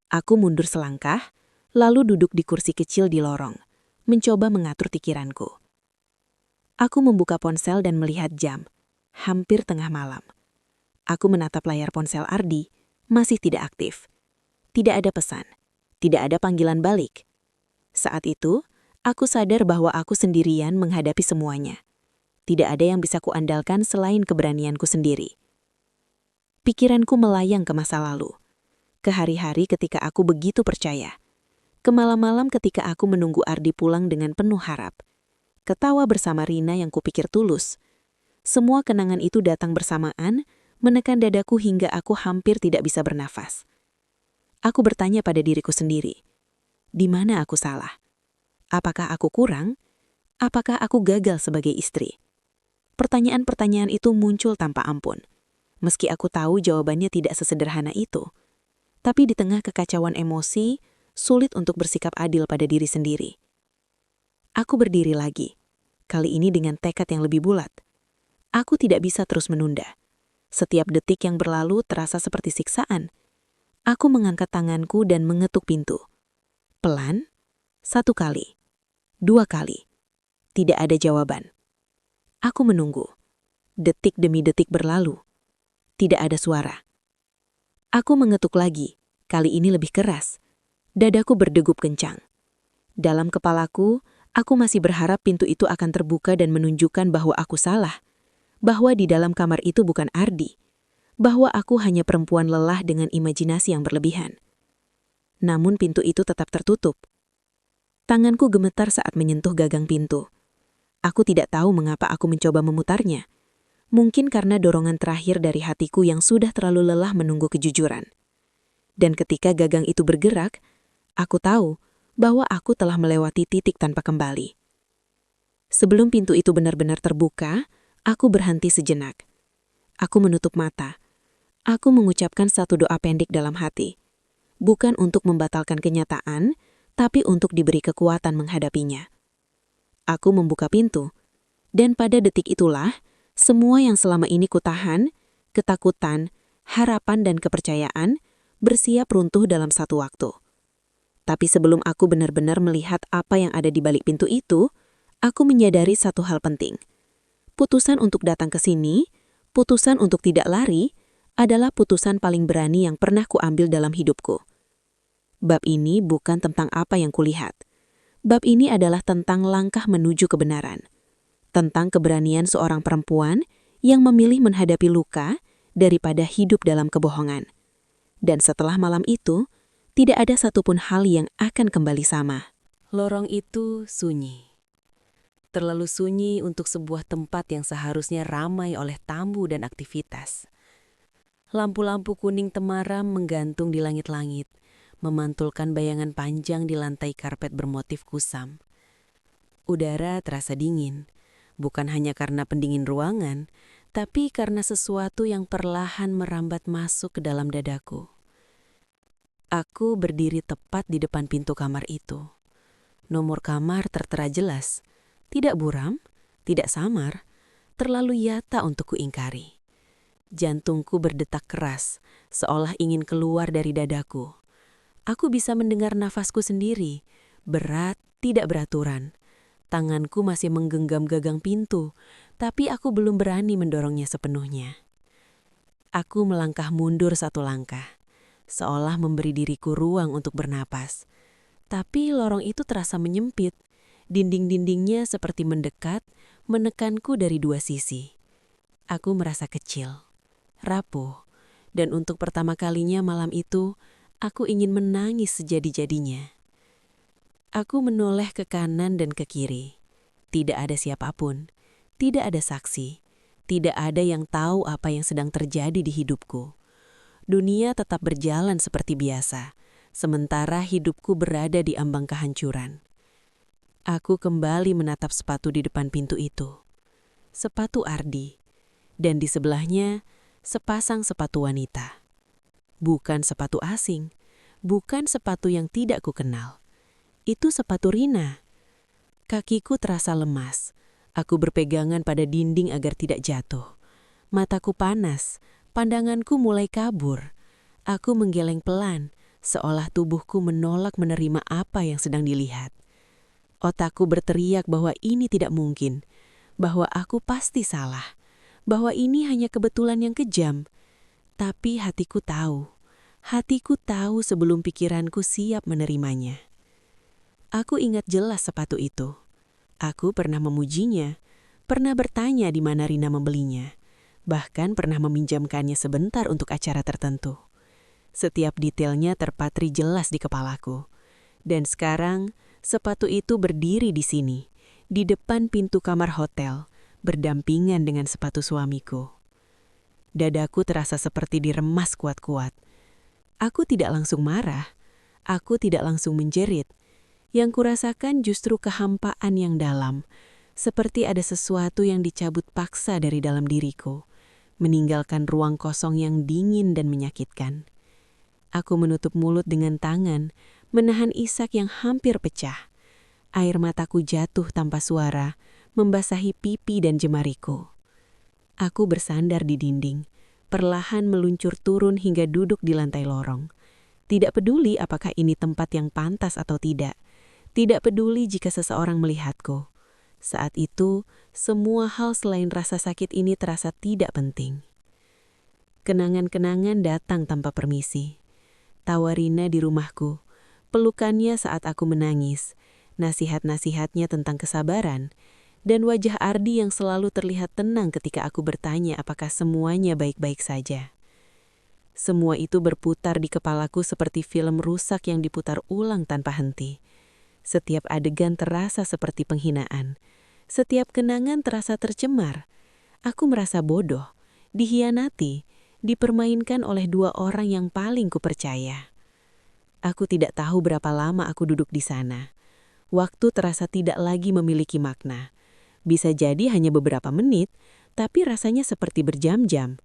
Aku mundur selangkah, lalu duduk di kursi kecil di lorong, mencoba mengatur pikiranku. Aku membuka ponsel dan melihat jam, hampir tengah malam. Aku menatap layar ponsel Ardi, masih tidak aktif. Tidak ada pesan, tidak ada panggilan balik. Saat itu, aku sadar bahwa aku sendirian menghadapi semuanya. Tidak ada yang bisa kuandalkan selain keberanianku sendiri. Pikiranku melayang ke masa lalu, ke hari-hari ketika aku begitu percaya, ke malam-malam ketika aku menunggu Ardi pulang dengan penuh harap, ketawa bersama Rina yang kupikir tulus. Semua kenangan itu datang bersamaan, menekan dadaku hingga aku hampir tidak bisa bernafas. Aku bertanya pada diriku sendiri, di mana aku salah? Apakah aku kurang? Apakah aku gagal sebagai istri? Pertanyaan-pertanyaan itu muncul tanpa ampun. Meski aku tahu jawabannya tidak sesederhana itu. Tapi di tengah kekacauan emosi, sulit untuk bersikap adil pada diri sendiri. Aku berdiri lagi, kali ini dengan tekad yang lebih bulat. Aku tidak bisa terus menunda. Setiap detik yang berlalu terasa seperti siksaan. Aku mengangkat tanganku dan mengetuk pintu. Pelan, 1 kali, 2 kali. Tidak ada jawaban. Aku menunggu. Detik demi detik berlalu. Tidak ada suara. Aku mengetuk lagi, kali ini lebih keras. Dadaku berdegup kencang. Dalam kepalaku, aku masih berharap pintu itu akan terbuka dan menunjukkan bahwa aku salah. Bahwa di dalam kamar itu bukan Ardi. Bahwa aku hanya perempuan lelah dengan imajinasi yang berlebihan. Namun pintu itu tetap tertutup. Tanganku gemetar saat menyentuh gagang pintu. Aku tidak tahu mengapa aku mencoba memutarnya. Mungkin karena dorongan terakhir dari hatiku yang sudah terlalu lelah menunggu kejujuran. Dan ketika gagang itu bergerak, aku tahu bahwa aku telah melewati titik tanpa kembali. Sebelum pintu itu benar-benar terbuka, aku berhenti sejenak. Aku menutup mata. Aku mengucapkan satu doa pendek dalam hati. Bukan untuk membatalkan kenyataan, tapi untuk diberi kekuatan menghadapinya. Aku membuka pintu, dan pada detik itulah, semua yang selama ini kutahan, ketakutan, harapan dan kepercayaan, bersiap runtuh dalam satu waktu. Tapi sebelum aku benar-benar melihat apa yang ada di balik pintu itu, aku menyadari satu hal penting. Putusan untuk datang ke sini, putusan untuk tidak lari, adalah putusan paling berani yang pernah kuambil dalam hidupku. Bab ini bukan tentang apa yang kulihat. Bab ini adalah tentang langkah menuju kebenaran. Tentang keberanian seorang perempuan yang memilih menghadapi luka daripada hidup dalam kebohongan. Dan setelah malam itu, tidak ada satupun hal yang akan kembali sama. Lorong itu sunyi. Terlalu sunyi untuk sebuah tempat yang seharusnya ramai oleh tamu dan aktivitas. Lampu-lampu kuning temaram menggantung di langit-langit, memantulkan bayangan panjang di lantai karpet bermotif kusam. Udara terasa dingin, bukan hanya karena pendingin ruangan, tapi karena sesuatu yang perlahan merambat masuk ke dalam dadaku. Aku berdiri tepat di depan pintu kamar itu. Nomor kamar tertera jelas, tidak buram, tidak samar, terlalu nyata untuk kuingkari. Jantungku berdetak keras, seolah ingin keluar dari dadaku. Aku bisa mendengar nafasku sendiri, berat, tidak beraturan. Tanganku masih menggenggam gagang pintu, tapi aku belum berani mendorongnya sepenuhnya. Aku melangkah mundur satu langkah, seolah memberi diriku ruang untuk bernapas. Tapi lorong itu terasa menyempit. Dinding-dindingnya seperti mendekat, menekanku dari dua sisi. Aku merasa kecil, rapuh, dan untuk pertama kalinya malam itu, aku ingin menangis sejadi-jadinya. Aku menoleh ke kanan dan ke kiri. Tidak ada siapapun, tidak ada saksi, tidak ada yang tahu apa yang sedang terjadi di hidupku. Dunia tetap berjalan seperti biasa, sementara hidupku berada di ambang kehancuran. Aku kembali menatap sepatu di depan pintu itu. Sepatu Ardi, dan di sebelahnya sepasang sepatu wanita. Bukan sepatu asing, bukan sepatu yang tidak kukenal. Itu sepatu Rina. Kakiku terasa lemas. Aku berpegangan pada dinding agar tidak jatuh. Mataku panas, pandanganku mulai kabur. Aku menggeleng pelan, seolah tubuhku menolak menerima apa yang sedang dilihat. Otakku berteriak bahwa ini tidak mungkin, bahwa aku pasti salah, bahwa ini hanya kebetulan yang kejam. Tapi hatiku tahu sebelum pikiranku siap menerimanya. Aku ingat jelas sepatu itu. Aku pernah memujinya, pernah bertanya di mana Rina membelinya, bahkan pernah meminjamkannya sebentar untuk acara tertentu. Setiap detailnya terpatri jelas di kepalaku. Dan sekarang, sepatu itu berdiri di sini, di depan pintu kamar hotel, berdampingan dengan sepatu suamiku. Dadaku terasa seperti diremas kuat-kuat. Aku tidak langsung marah, aku tidak langsung menjerit. Yang kurasakan justru kehampaan yang dalam, seperti ada sesuatu yang dicabut paksa dari dalam diriku, meninggalkan ruang kosong yang dingin dan menyakitkan. Aku menutup mulut dengan tangan, menahan isak yang hampir pecah. Air mataku jatuh tanpa suara, membasahi pipi dan jemariku. Aku bersandar di dinding, perlahan meluncur turun hingga duduk di lantai lorong. Tidak peduli apakah ini tempat yang pantas atau tidak. Tidak peduli jika seseorang melihatku. Saat itu, semua hal selain rasa sakit ini terasa tidak penting. Kenangan-kenangan datang tanpa permisi. Tawa Rina di rumahku, pelukannya saat aku menangis, nasihat-nasihatnya tentang kesabaran, dan wajah Ardi yang selalu terlihat tenang ketika aku bertanya apakah semuanya baik-baik saja. Semua itu berputar di kepalaku seperti film rusak yang diputar ulang tanpa henti. Setiap adegan terasa seperti penghinaan. Setiap kenangan terasa tercemar. Aku merasa bodoh, dihianati, dipermainkan oleh dua orang yang paling kupercaya. Aku tidak tahu berapa lama aku duduk di sana. Waktu terasa tidak lagi memiliki makna. Bisa jadi hanya beberapa menit, tapi rasanya seperti berjam-jam.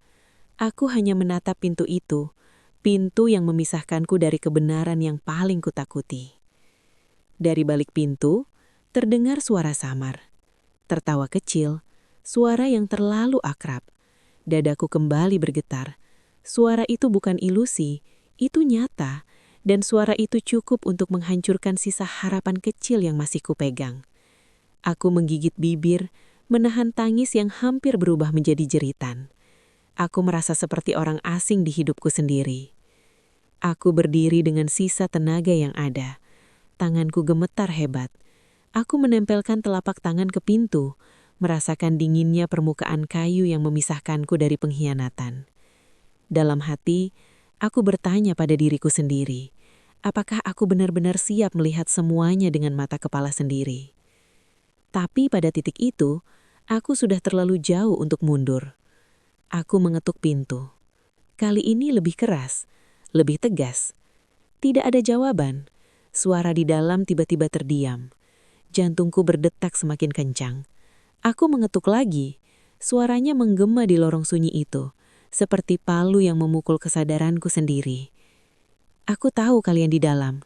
Aku hanya menatap pintu itu, pintu yang memisahkanku dari kebenaran yang paling kutakuti. Dari balik pintu, terdengar suara samar. Tertawa kecil, suara yang terlalu akrab. Dadaku kembali bergetar. Suara itu bukan ilusi, itu nyata, dan suara itu cukup untuk menghancurkan sisa harapan kecil yang masih kupegang. Aku menggigit bibir, menahan tangis yang hampir berubah menjadi jeritan. Aku merasa seperti orang asing di hidupku sendiri. Aku berdiri dengan sisa tenaga yang ada. Tanganku gemetar hebat. Aku menempelkan telapak tangan ke pintu, merasakan dinginnya permukaan kayu yang memisahkanku dari pengkhianatan. Dalam hati, aku bertanya pada diriku sendiri, apakah aku benar-benar siap melihat semuanya dengan mata kepala sendiri? Tapi pada titik itu, aku sudah terlalu jauh untuk mundur. Aku mengetuk pintu. Kali ini lebih keras, lebih tegas. Tidak ada jawaban. Suara di dalam tiba-tiba terdiam. Jantungku berdetak semakin kencang. Aku mengetuk lagi. Suaranya menggema di lorong sunyi itu, seperti palu yang memukul kesadaranku sendiri. Aku tahu kalian di dalam.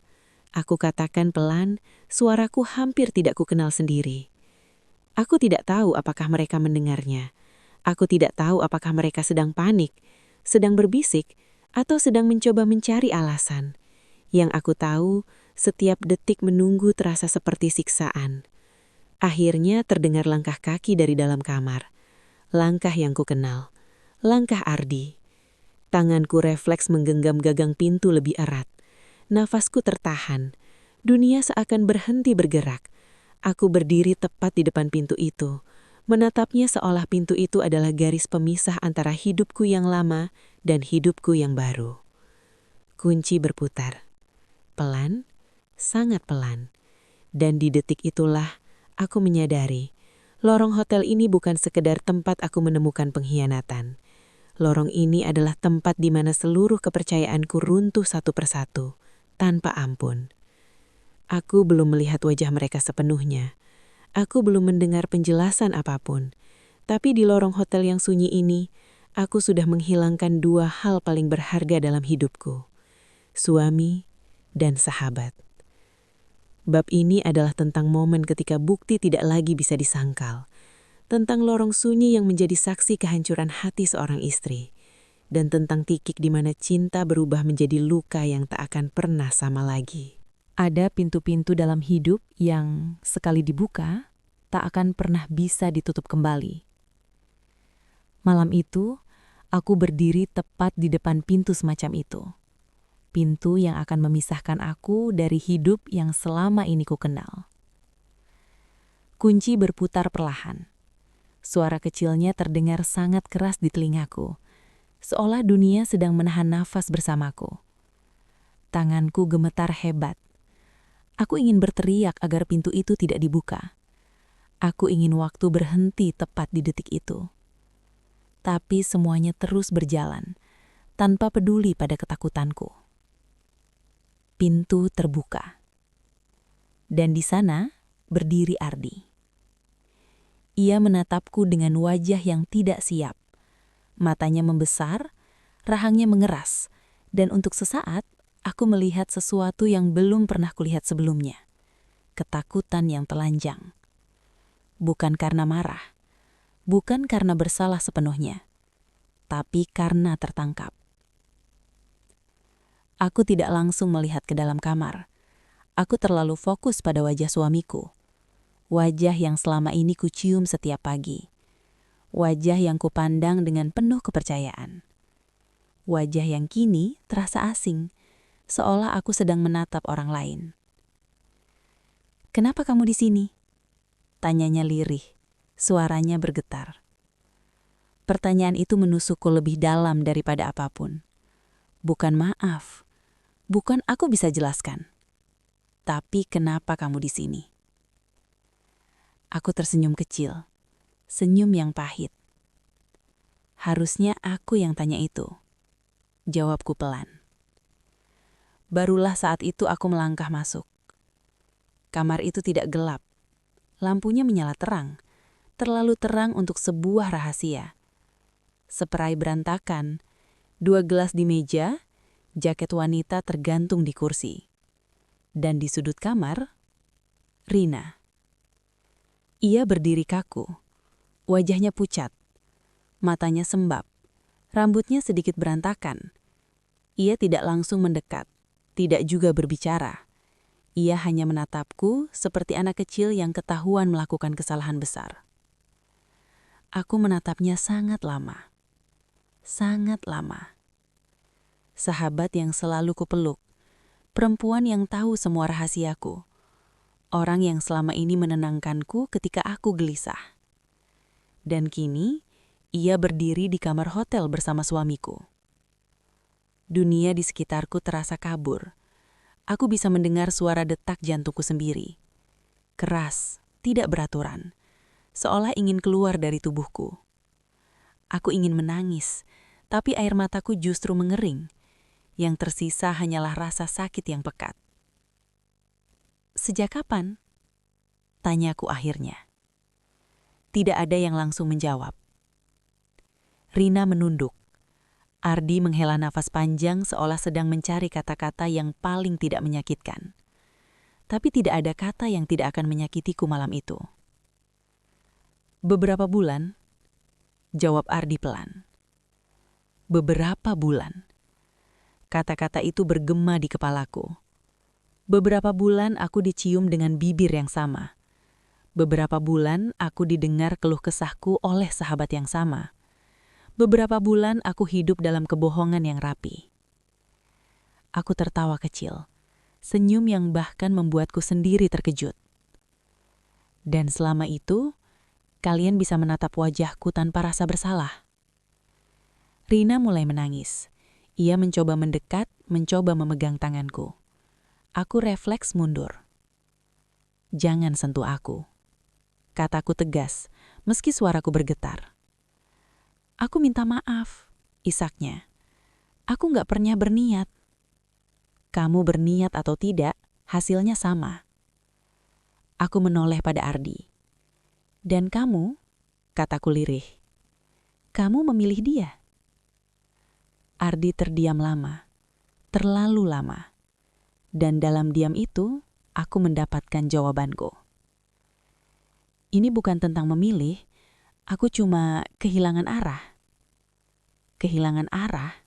Aku katakan pelan, suaraku hampir tidak kukenal sendiri. Aku tidak tahu apakah mereka mendengarnya. Aku tidak tahu apakah mereka sedang panik, sedang berbisik, atau sedang mencoba mencari alasan. Yang aku tahu, setiap detik menunggu terasa seperti siksaan. Akhirnya terdengar langkah kaki dari dalam kamar. Langkah yang kukenal. Langkah Ardi. Tanganku refleks menggenggam gagang pintu lebih erat. Nafasku tertahan. Dunia seakan berhenti bergerak. Aku berdiri tepat di depan pintu itu. Menatapnya seolah pintu itu adalah garis pemisah antara hidupku yang lama dan hidupku yang baru. Kunci berputar. Pelan, sangat pelan. Dan di detik itulah aku menyadari, lorong hotel ini bukan sekedar tempat aku menemukan pengkhianatan. Lorong ini adalah tempat di mana seluruh kepercayaanku runtuh satu persatu, tanpa ampun. Aku belum melihat wajah mereka sepenuhnya. Aku belum mendengar penjelasan apapun. Tapi di lorong hotel yang sunyi ini, aku sudah menghilangkan dua hal paling berharga dalam hidupku. Suami dan sahabat. Bab ini adalah tentang momen ketika bukti tidak lagi bisa disangkal. Tentang lorong sunyi yang menjadi saksi kehancuran hati seorang istri. Dan tentang titik di mana cinta berubah menjadi luka yang tak akan pernah sama lagi. Ada pintu-pintu dalam hidup yang sekali dibuka, tak akan pernah bisa ditutup kembali. Malam itu, aku berdiri tepat di depan pintu semacam itu. Pintu yang akan memisahkan aku dari hidup yang selama ini ku kenal. Kunci berputar perlahan. Suara kecilnya terdengar sangat keras di telingaku, seolah dunia sedang menahan nafas bersamaku. Tanganku gemetar hebat. Aku ingin berteriak agar pintu itu tidak dibuka. Aku ingin waktu berhenti tepat di detik itu. Tapi semuanya terus berjalan, tanpa peduli pada ketakutanku. Pintu terbuka. Dan di sana berdiri Ardi. Ia menatapku dengan wajah yang tidak siap. Matanya membesar, rahangnya mengeras, dan untuk sesaat aku melihat sesuatu yang belum pernah kulihat sebelumnya. Ketakutan yang telanjang. Bukan karena marah, bukan karena bersalah sepenuhnya, tapi karena tertangkap. Aku tidak langsung melihat ke dalam kamar. Aku terlalu fokus pada wajah suamiku. Wajah yang selama ini kucium setiap pagi. Wajah yang kupandang dengan penuh kepercayaan. Wajah yang kini terasa asing, seolah aku sedang menatap orang lain. "Kenapa kamu di sini?" Tanyanya lirih, suaranya bergetar. Pertanyaan itu menusukku lebih dalam daripada apapun. Bukan maaf, bukan aku bisa jelaskan. Tapi kenapa kamu di sini? Aku tersenyum kecil, senyum yang pahit. Harusnya aku yang tanya itu. Jawabku pelan. Barulah saat itu aku melangkah masuk. Kamar itu tidak gelap. Lampunya menyala terang, terlalu terang untuk sebuah rahasia. Seperai berantakan, 2 gelas di meja, jaket wanita tergantung di kursi. Dan di sudut kamar, Rina. Ia berdiri kaku, wajahnya pucat, matanya sembab, rambutnya sedikit berantakan. Ia tidak langsung mendekat, tidak juga berbicara. Ia hanya menatapku seperti anak kecil yang ketahuan melakukan kesalahan besar. Aku menatapnya sangat lama. Sangat lama. Sahabat yang selalu kupeluk, perempuan yang tahu semua rahasiaku, orang yang selama ini menenangkanku ketika aku gelisah. Dan kini, ia berdiri di kamar hotel bersama suamiku. Dunia di sekitarku terasa kabur. Aku bisa mendengar suara detak jantungku sendiri. Keras, tidak beraturan, seolah ingin keluar dari tubuhku. Aku ingin menangis, tapi air mataku justru mengering. Yang tersisa hanyalah rasa sakit yang pekat. "Sejak kapan?" tanyaku akhirnya. Tidak ada yang langsung menjawab. Rina menunduk. Ardi menghela nafas panjang seolah sedang mencari kata-kata yang paling tidak menyakitkan. Tapi tidak ada kata yang tidak akan menyakitiku malam itu. "Beberapa bulan," jawab Ardi pelan. Beberapa bulan. Kata-kata itu bergema di kepalaku. Beberapa bulan aku dicium dengan bibir yang sama. Beberapa bulan aku didengar keluh kesahku oleh sahabat yang sama. Beberapa bulan aku hidup dalam kebohongan yang rapi. Aku tertawa kecil, senyum yang bahkan membuatku sendiri terkejut. Dan selama itu, kalian bisa menatap wajahku tanpa rasa bersalah. Rina mulai menangis. Ia mencoba mendekat, mencoba memegang tanganku. Aku refleks mundur. "Jangan sentuh aku," kataku tegas, meski suaraku bergetar. "Aku minta maaf," isaknya. "Aku nggak pernah berniat." "Kamu berniat atau tidak, hasilnya sama." Aku menoleh pada Ardi. "Dan kamu?" kataku lirih. "Kamu memilih dia." Ardi terdiam lama, terlalu lama. Dan dalam diam itu, aku mendapatkan jawabanku. "Ini bukan tentang memilih, aku cuma kehilangan arah." Kehilangan arah?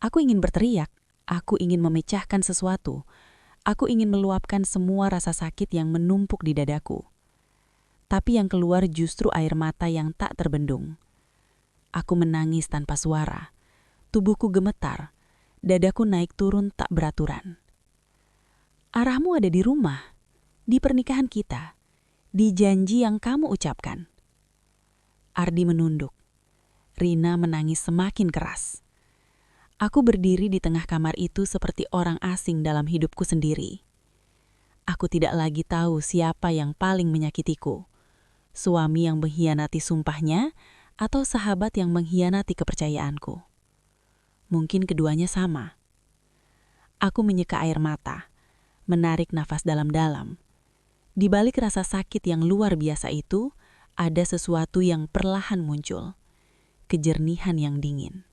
Aku ingin berteriak, aku ingin memecahkan sesuatu, aku ingin meluapkan semua rasa sakit yang menumpuk di dadaku. Tapi yang keluar justru air mata yang tak terbendung. Aku menangis tanpa suara, tubuhku gemetar, dadaku naik turun tak beraturan. "Arahmu ada di rumah, di pernikahan kita, di janji yang kamu ucapkan." Ardi menunduk. Rina menangis semakin keras. Aku berdiri di tengah kamar itu seperti orang asing dalam hidupku sendiri. Aku tidak lagi tahu siapa yang paling menyakitiku. Suami yang mengkhianati sumpahnya atau sahabat yang mengkhianati kepercayaanku. Mungkin keduanya sama. Aku menyeka air mata, menarik nafas dalam-dalam. Di balik rasa sakit yang luar biasa itu, ada sesuatu yang perlahan muncul. Kejernihan yang dingin.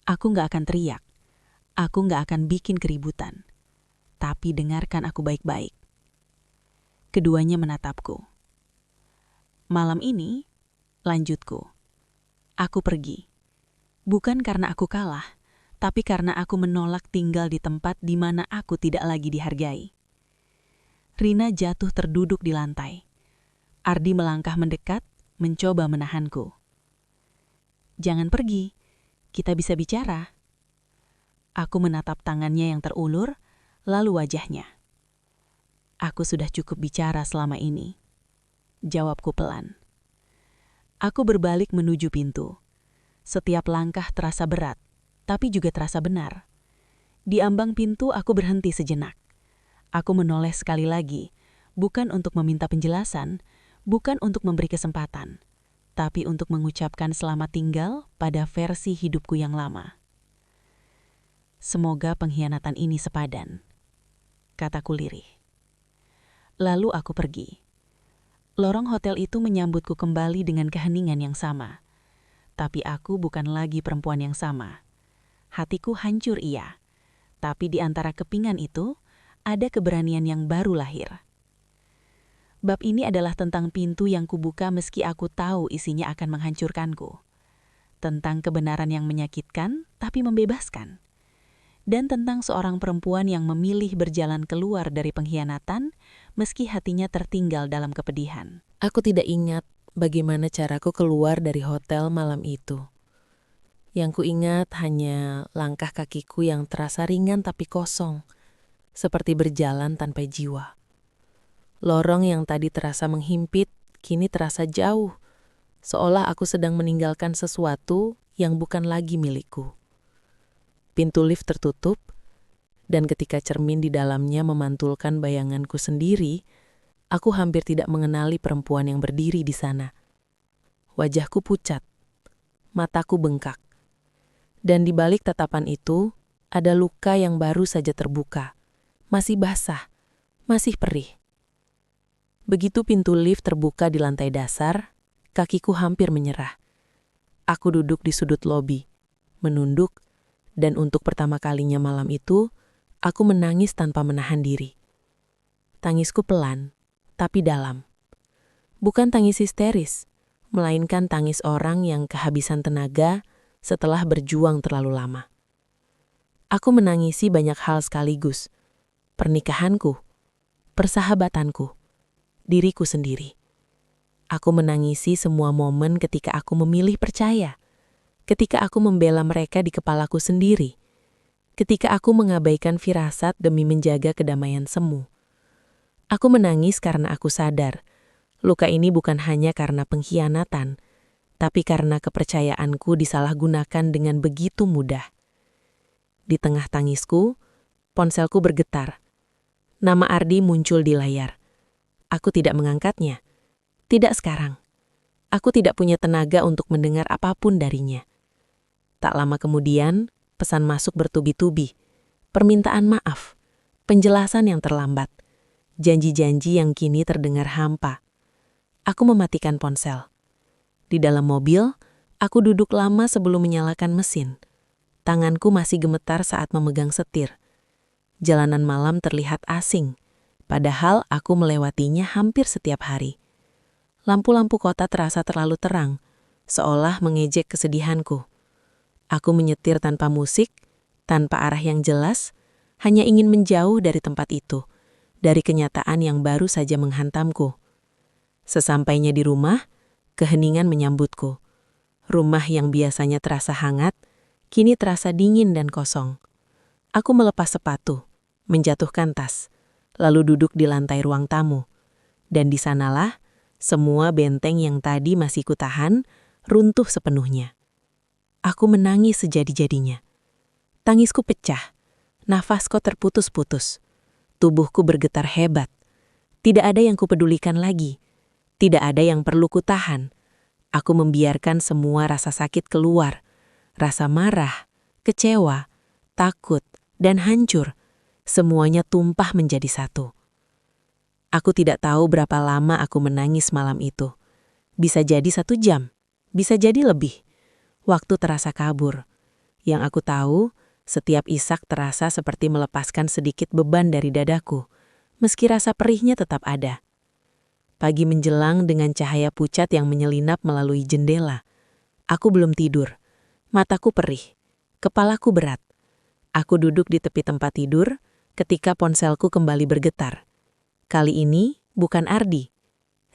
Aku nggak akan teriak. Aku nggak akan bikin keributan. Tapi dengarkan aku baik-baik. Keduanya menatapku. "Malam ini," lanjutku, "aku pergi. Bukan karena aku kalah, tapi karena aku menolak tinggal di tempat di mana aku tidak lagi dihargai." Rina jatuh terduduk di lantai. Ardi melangkah mendekat, mencoba menahanku. "Jangan pergi, kita bisa bicara." Aku menatap tangannya yang terulur, lalu wajahnya. "Aku sudah cukup bicara selama ini," jawabku pelan. Aku berbalik menuju pintu. Setiap langkah terasa berat, tapi juga terasa benar. Di ambang pintu aku berhenti sejenak. Aku menoleh sekali lagi, bukan untuk meminta penjelasan, bukan untuk memberi kesempatan, tapi untuk mengucapkan selamat tinggal pada versi hidupku yang lama. "Semoga pengkhianatan ini sepadan," kataku lirih. Lalu aku pergi. Lorong hotel itu menyambutku kembali dengan keheningan yang sama. Tapi aku bukan lagi perempuan yang sama. Hatiku hancur iya, tapi di antara kepingan itu, ada keberanian yang baru lahir. Bab ini adalah tentang pintu yang kubuka meski aku tahu isinya akan menghancurkanku. Tentang kebenaran yang menyakitkan, tapi membebaskan. Dan tentang seorang perempuan yang memilih berjalan keluar dari pengkhianatan, meski hatinya tertinggal dalam kepedihan. Aku tidak ingat bagaimana caraku keluar dari hotel malam itu. Yang kuingat hanya langkah kakiku yang terasa ringan tapi kosong, seperti berjalan tanpa jiwa. Lorong yang tadi terasa menghimpit, kini terasa jauh, seolah aku sedang meninggalkan sesuatu yang bukan lagi milikku. Pintu lift tertutup, dan ketika cermin di dalamnya memantulkan bayanganku sendiri, aku hampir tidak mengenali perempuan yang berdiri di sana. Wajahku pucat, mataku bengkak. Dan di balik tatapan itu, ada luka yang baru saja terbuka. Masih basah, masih perih. Begitu pintu lift terbuka di lantai dasar, kakiku hampir menyerah. Aku duduk di sudut lobi, menunduk, dan untuk pertama kalinya malam itu, aku menangis tanpa menahan diri. Tangisku pelan, tapi dalam. Bukan tangis histeris, melainkan tangis orang yang kehabisan tenaga setelah berjuang terlalu lama. Aku menangisi banyak hal sekaligus. Pernikahanku, persahabatanku, diriku sendiri. Aku menangisi semua momen ketika aku memilih percaya, ketika aku membela mereka di kepalaku sendiri, ketika aku mengabaikan firasat demi menjaga kedamaian semu. Aku menangis karena aku sadar, luka ini bukan hanya karena pengkhianatan, tapi karena kepercayaanku disalahgunakan dengan begitu mudah. Di tengah tangisku, ponselku bergetar. Nama Ardi muncul di layar. Aku tidak mengangkatnya. Tidak sekarang. Aku tidak punya tenaga untuk mendengar apapun darinya. Tak lama kemudian, pesan masuk bertubi-tubi. Permintaan maaf, penjelasan yang terlambat, janji-janji yang kini terdengar hampa. Aku mematikan ponsel. Di dalam mobil, aku duduk lama sebelum menyalakan mesin. Tanganku masih gemetar saat memegang setir. Jalanan malam terlihat asing, padahal aku melewatinya hampir setiap hari. Lampu-lampu kota terasa terlalu terang, seolah mengejek kesedihanku. Aku menyetir tanpa musik, tanpa arah yang jelas, hanya ingin menjauh dari tempat itu, dari kenyataan yang baru saja menghantamku. Sesampainya di rumah, keheningan menyambutku. Rumah yang biasanya terasa hangat, kini terasa dingin dan kosong. Aku melepas sepatu, menjatuhkan tas, lalu duduk di lantai ruang tamu. Dan di sanalah, semua benteng yang tadi masih kutahan, runtuh sepenuhnya. Aku menangis sejadi-jadinya. Tangisku pecah, nafasku terputus-putus. Tubuhku bergetar hebat. Tidak ada yang kupedulikan lagi. Tidak ada yang perlu kutahan. Aku membiarkan semua rasa sakit keluar. Rasa marah, kecewa, takut, dan hancur, semuanya tumpah menjadi satu. Aku tidak tahu berapa lama aku menangis malam itu. Bisa jadi 1 jam, bisa jadi lebih. Waktu terasa kabur. Yang aku tahu, setiap isak terasa seperti melepaskan sedikit beban dari dadaku, meski rasa perihnya tetap ada. Pagi menjelang dengan cahaya pucat yang menyelinap melalui jendela. Aku belum tidur. Mataku perih. Kepalaku berat. Aku duduk di tepi tempat tidur ketika ponselku kembali bergetar. Kali ini bukan Ardi,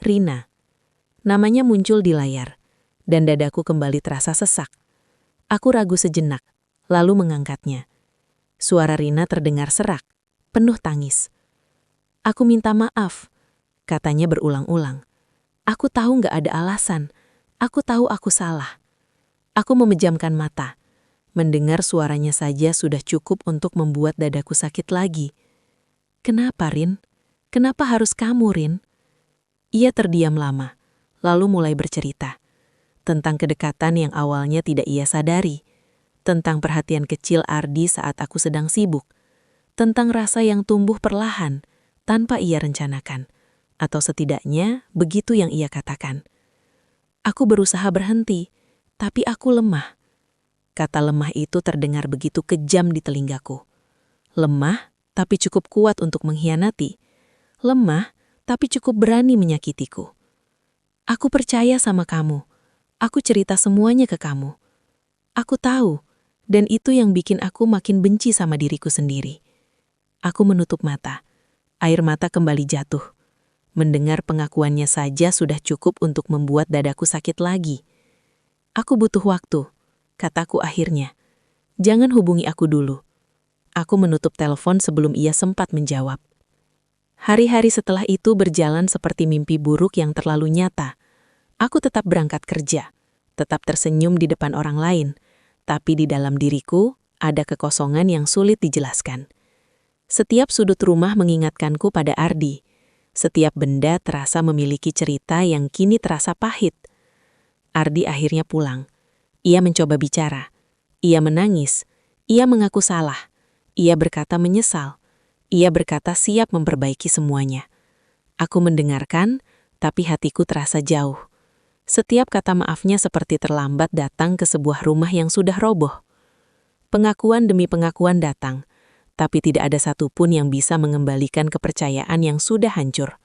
Rina. Namanya muncul di layar, dan dadaku kembali terasa sesak. Aku ragu sejenak, lalu mengangkatnya. Suara Rina terdengar serak, penuh tangis. Aku minta maaf, katanya berulang-ulang. Aku tahu gak ada alasan, aku tahu aku salah. Aku memejamkan mata. Mendengar suaranya saja sudah cukup untuk membuat dadaku sakit lagi. Kenapa, Rin? Kenapa harus kamu, Rin? Ia terdiam lama, lalu mulai bercerita. Tentang kedekatan yang awalnya tidak ia sadari. Tentang perhatian kecil Ardi saat aku sedang sibuk. Tentang rasa yang tumbuh perlahan, tanpa ia rencanakan. Atau setidaknya, begitu yang ia katakan. Aku berusaha berhenti, tapi aku lemah. Kata lemah itu terdengar begitu kejam di telingaku. Lemah, tapi cukup kuat untuk mengkhianati. Lemah, tapi cukup berani menyakitiku. Aku percaya sama kamu. Aku cerita semuanya ke kamu. Aku tahu, dan itu yang bikin aku makin benci sama diriku sendiri. Aku menutup mata. Air mata kembali jatuh. Mendengar pengakuannya saja sudah cukup untuk membuat dadaku sakit lagi. Aku butuh waktu. Kataku akhirnya. Jangan hubungi aku dulu. Aku menutup telepon sebelum ia sempat menjawab. Hari-hari setelah itu berjalan seperti mimpi buruk yang terlalu nyata. Aku tetap berangkat kerja, tetap tersenyum di depan orang lain, tapi di dalam diriku ada kekosongan yang sulit dijelaskan. Setiap sudut rumah mengingatkanku pada Ardi. Setiap benda terasa memiliki cerita yang kini terasa pahit. Ardi akhirnya pulang. Ia mencoba bicara. Ia menangis, ia mengaku salah, ia berkata menyesal, ia berkata siap memperbaiki semuanya. Aku mendengarkan, tapi hatiku terasa jauh. Setiap kata maafnya seperti terlambat datang ke sebuah rumah yang sudah roboh. Pengakuan demi pengakuan datang, tapi tidak ada satupun yang bisa mengembalikan kepercayaan yang sudah hancur.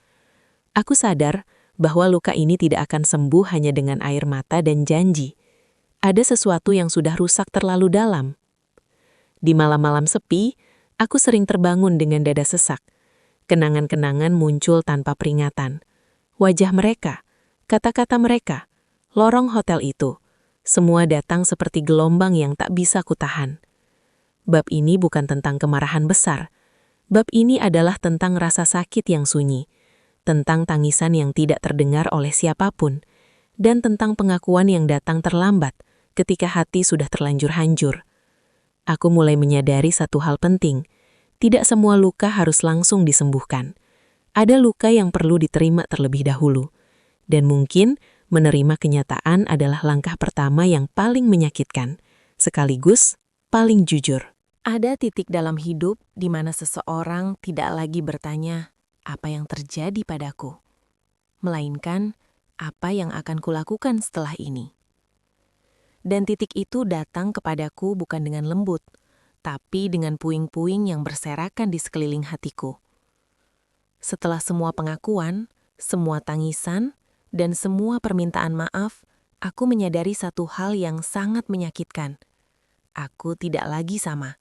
Aku sadar bahwa luka ini tidak akan sembuh hanya dengan air mata dan janji. Ada sesuatu yang sudah rusak terlalu dalam. Di malam-malam sepi, aku sering terbangun dengan dada sesak. Kenangan-kenangan muncul tanpa peringatan. Wajah mereka, kata-kata mereka, lorong hotel itu, semua datang seperti gelombang yang tak bisa kutahan. Bab ini bukan tentang kemarahan besar. Bab ini adalah tentang rasa sakit yang sunyi, tentang tangisan yang tidak terdengar oleh siapapun, dan tentang pengakuan yang datang terlambat ketika hati sudah terlanjur hancur. Aku mulai menyadari satu hal penting, tidak semua luka harus langsung disembuhkan. Ada luka yang perlu diterima terlebih dahulu, dan mungkin menerima kenyataan adalah langkah pertama yang paling menyakitkan, sekaligus paling jujur. Ada titik dalam hidup di mana seseorang tidak lagi bertanya, apa yang terjadi padaku? Melainkan, apa yang akan kulakukan setelah ini? Dan titik itu datang kepadaku bukan dengan lembut, tapi dengan puing-puing yang berserakan di sekeliling hatiku. Setelah semua pengakuan, semua tangisan, dan semua permintaan maaf, aku menyadari satu hal yang sangat menyakitkan. Aku tidak lagi sama.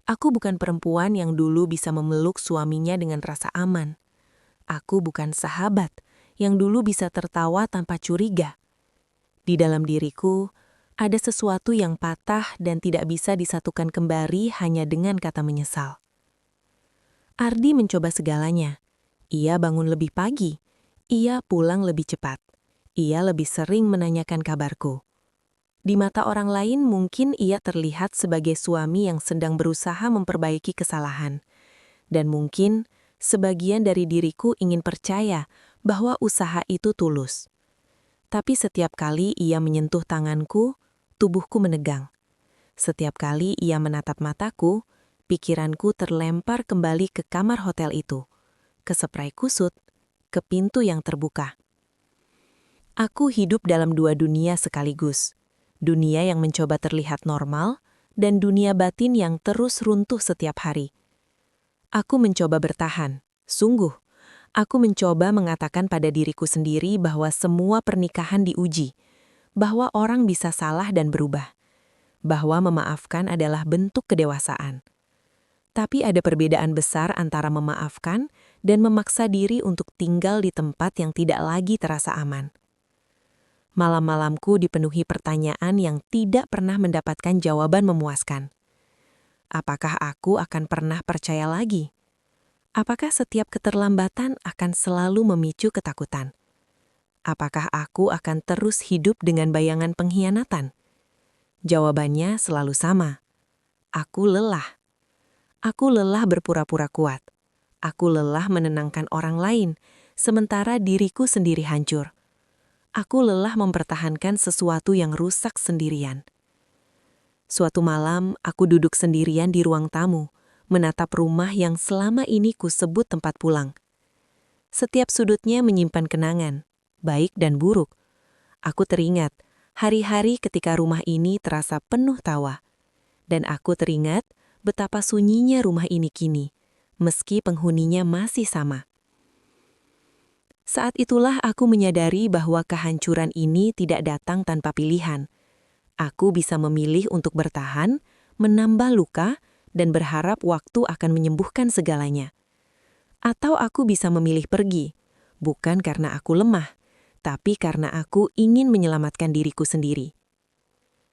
Aku bukan perempuan yang dulu bisa memeluk suaminya dengan rasa aman. Aku bukan sahabat yang dulu bisa tertawa tanpa curiga. Di dalam diriku, ada sesuatu yang patah dan tidak bisa disatukan kembali hanya dengan kata menyesal. Ardi mencoba segalanya. Ia bangun lebih pagi. Ia pulang lebih cepat. Ia lebih sering menanyakan kabarku. Di mata orang lain mungkin ia terlihat sebagai suami yang sedang berusaha memperbaiki kesalahan. Dan mungkin sebagian dari diriku ingin percaya bahwa usaha itu tulus. Tapi setiap kali ia menyentuh tanganku, tubuhku menegang. Setiap kali ia menatap mataku, pikiranku terlempar kembali ke kamar hotel itu, ke spray kusut, ke pintu yang terbuka. Aku hidup dalam dua dunia sekaligus. Dunia yang mencoba terlihat normal, dan dunia batin yang terus runtuh setiap hari. Aku mencoba bertahan, sungguh. Aku mencoba mengatakan pada diriku sendiri bahwa semua pernikahan diuji, bahwa orang bisa salah dan berubah, bahwa memaafkan adalah bentuk kedewasaan. Tapi ada perbedaan besar antara memaafkan dan memaksa diri untuk tinggal di tempat yang tidak lagi terasa aman. Malam-malamku dipenuhi pertanyaan yang tidak pernah mendapatkan jawaban memuaskan. Apakah aku akan pernah percaya lagi? Apakah setiap keterlambatan akan selalu memicu ketakutan? Apakah aku akan terus hidup dengan bayangan pengkhianatan? Jawabannya selalu sama. Aku lelah. Aku lelah berpura-pura kuat. Aku lelah menenangkan orang lain, sementara diriku sendiri hancur. Aku lelah mempertahankan sesuatu yang rusak sendirian. Suatu malam, aku duduk sendirian di ruang tamu, menatap rumah yang selama ini kusebut tempat pulang. Setiap sudutnya menyimpan kenangan, baik dan buruk. Aku teringat hari-hari ketika rumah ini terasa penuh tawa. Dan aku teringat betapa sunyinya rumah ini kini, meski penghuninya masih sama. Saat itulah aku menyadari bahwa kehancuran ini tidak datang tanpa pilihan. Aku bisa memilih untuk bertahan, menambah luka, dan berharap waktu akan menyembuhkan segalanya. Atau aku bisa memilih pergi, bukan karena aku lemah, tapi karena aku ingin menyelamatkan diriku sendiri.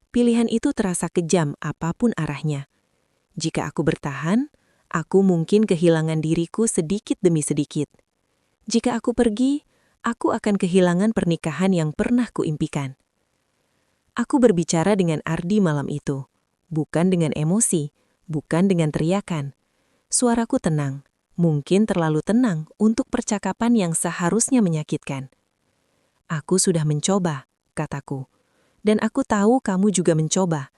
Pilihan itu terasa kejam apapun arahnya. Jika aku bertahan, aku mungkin kehilangan diriku sedikit demi sedikit. Jika aku pergi, aku akan kehilangan pernikahan yang pernah kuimpikan. Aku berbicara dengan Ardi malam itu, bukan dengan emosi, bukan dengan teriakan. Suaraku tenang, mungkin terlalu tenang untuk percakapan yang seharusnya menyakitkan. Aku sudah mencoba, kataku, dan aku tahu kamu juga mencoba.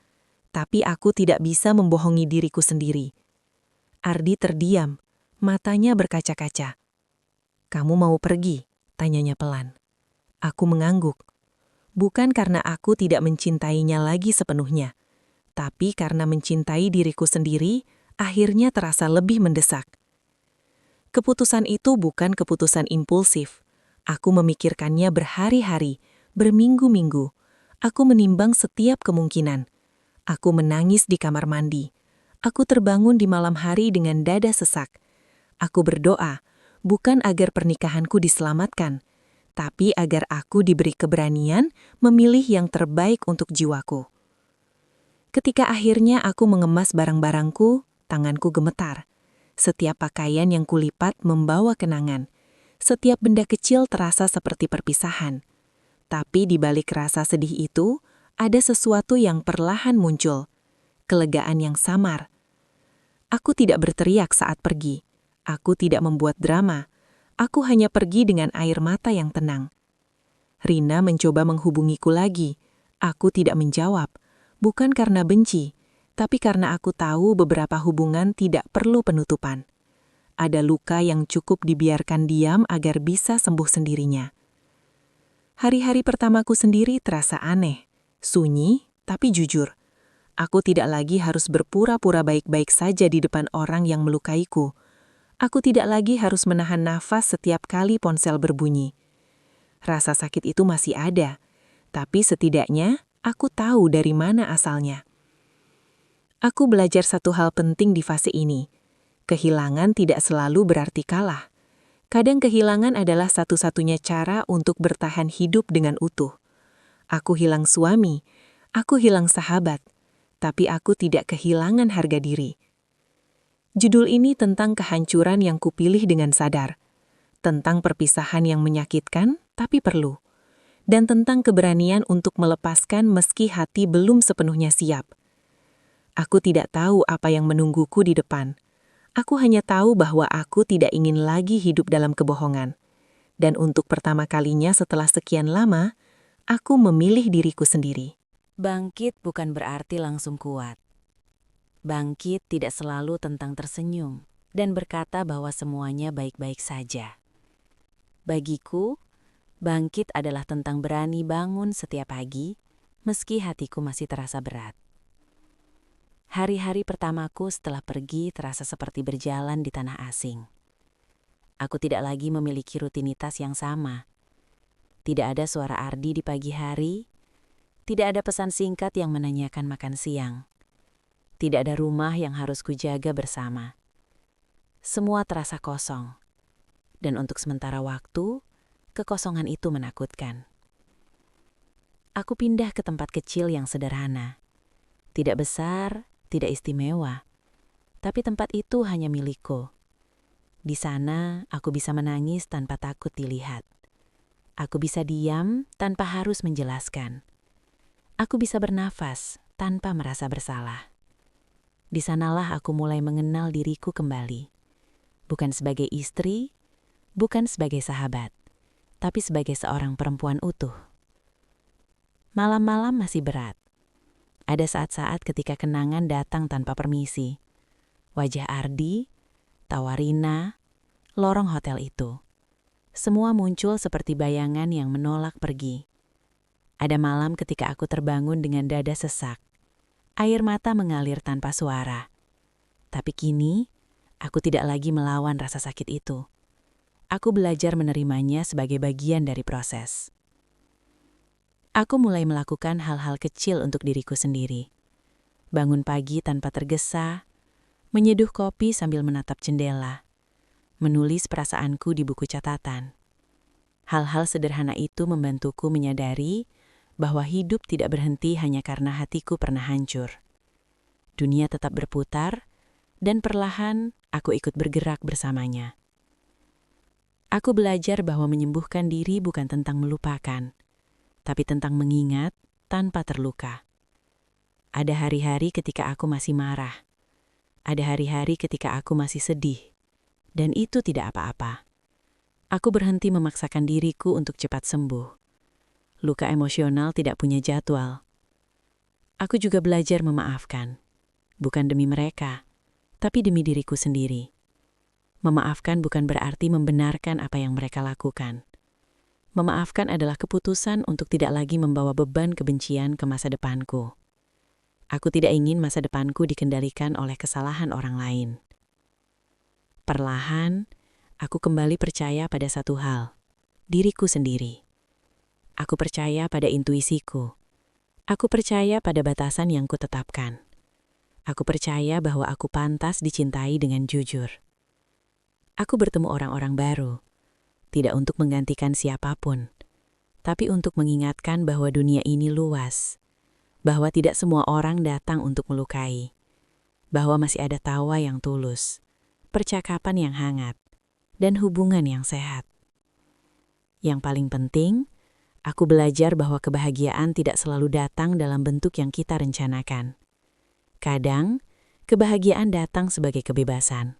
Tapi aku tidak bisa membohongi diriku sendiri. Ardi terdiam, matanya berkaca-kaca. "Kamu mau pergi?" tanyanya pelan. Aku mengangguk. Bukan karena aku tidak mencintainya lagi sepenuhnya, tapi karena mencintai diriku sendiri akhirnya terasa lebih mendesak. Keputusan itu bukan keputusan impulsif. Aku memikirkannya berhari-hari, berminggu-minggu. Aku menimbang setiap kemungkinan. Aku menangis di kamar mandi. Aku terbangun di malam hari dengan dada sesak. Aku berdoa, bukan agar pernikahanku diselamatkan, tapi agar aku diberi keberanian memilih yang terbaik untuk jiwaku. Ketika akhirnya aku mengemas barang-barangku, tanganku gemetar. Setiap pakaian yang kulipat membawa kenangan. Setiap benda kecil terasa seperti perpisahan. Tapi di balik rasa sedih itu, ada sesuatu yang perlahan muncul. Kelegaan yang samar. Aku tidak berteriak saat pergi. Aku tidak membuat drama. Aku hanya pergi dengan air mata yang tenang. Rina mencoba menghubungiku lagi. Aku tidak menjawab. Bukan karena benci, tapi karena aku tahu beberapa hubungan tidak perlu penutupan. Ada luka yang cukup dibiarkan diam agar bisa sembuh sendirinya. Hari-hari pertamaku sendiri terasa aneh. Sunyi, tapi jujur. Aku tidak lagi harus berpura-pura baik-baik saja di depan orang yang melukaiku. Aku tidak lagi harus menahan nafas setiap kali ponsel berbunyi. Rasa sakit itu masih ada, tapi setidaknya aku tahu dari mana asalnya. Aku belajar satu hal penting di fase ini. Kehilangan tidak selalu berarti kalah. Kadang kehilangan adalah satu-satunya cara untuk bertahan hidup dengan utuh. Aku hilang suami, aku hilang sahabat, tapi aku tidak kehilangan harga diri. Judul ini tentang kehancuran yang kupilih dengan sadar, tentang perpisahan yang menyakitkan tapi perlu, dan tentang keberanian untuk melepaskan meski hati belum sepenuhnya siap. Aku tidak tahu apa yang menungguku di depan. Aku hanya tahu bahwa aku tidak ingin lagi hidup dalam kebohongan. Dan untuk pertama kalinya setelah sekian lama, aku memilih diriku sendiri. Bangkit bukan berarti langsung kuat. Bangkit tidak selalu tentang tersenyum dan berkata bahwa semuanya baik-baik saja. Bagiku, bangkit adalah tentang berani bangun setiap pagi, meski hatiku masih terasa berat. Hari-hari pertamaku setelah pergi terasa seperti berjalan di tanah asing. Aku tidak lagi memiliki rutinitas yang sama. Tidak ada suara Ardi di pagi hari, tidak ada pesan singkat yang menanyakan makan siang. Tidak ada rumah yang harus kujaga bersama. Semua terasa kosong. Dan untuk sementara waktu, kekosongan itu menakutkan. Aku pindah ke tempat kecil yang sederhana. Tidak besar, tidak istimewa. Tapi tempat itu hanya milikku. Di sana, aku bisa menangis tanpa takut dilihat. Aku bisa diam tanpa harus menjelaskan. Aku bisa bernafas tanpa merasa bersalah. Di sanalah aku mulai mengenal diriku kembali. Bukan sebagai istri, bukan sebagai sahabat, tapi sebagai seorang perempuan utuh. Malam-malam masih berat. Ada saat-saat ketika kenangan datang tanpa permisi. Wajah Ardi, tawa Rina, lorong hotel itu. Semua muncul seperti bayangan yang menolak pergi. Ada malam ketika aku terbangun dengan dada sesak. Air mata mengalir tanpa suara. Tapi kini, aku tidak lagi melawan rasa sakit itu. Aku belajar menerimanya sebagai bagian dari proses. Aku mulai melakukan hal-hal kecil untuk diriku sendiri. Bangun pagi tanpa tergesa, menyeduh kopi sambil menatap jendela, menulis perasaanku di buku catatan. Hal-hal sederhana itu membantuku menyadari bahwa hidup tidak berhenti hanya karena hatiku pernah hancur. Dunia tetap berputar, dan perlahan aku ikut bergerak bersamanya. Aku belajar bahwa menyembuhkan diri bukan tentang melupakan, tapi tentang mengingat tanpa terluka. Ada hari-hari ketika aku masih marah. Ada hari-hari ketika aku masih sedih. Dan itu tidak apa-apa. Aku berhenti memaksakan diriku untuk cepat sembuh. Luka emosional tidak punya jadwal. Aku juga belajar memaafkan, bukan demi mereka, tapi demi diriku sendiri. Memaafkan bukan berarti membenarkan apa yang mereka lakukan. Memaafkan adalah keputusan untuk tidak lagi membawa beban kebencian ke masa depanku. Aku tidak ingin masa depanku dikendalikan oleh kesalahan orang lain. Perlahan, aku kembali percaya pada satu hal, diriku sendiri. Aku percaya pada intuisiku. Aku percaya pada batasan yang kutetapkan. Aku percaya bahwa aku pantas dicintai dengan jujur. Aku bertemu orang-orang baru, tidak untuk menggantikan siapapun, tapi untuk mengingatkan bahwa dunia ini luas, bahwa tidak semua orang datang untuk melukai, bahwa masih ada tawa yang tulus, percakapan yang hangat, dan hubungan yang sehat. Yang paling penting, aku belajar bahwa kebahagiaan tidak selalu datang dalam bentuk yang kita rencanakan. Kadang, kebahagiaan datang sebagai kebebasan.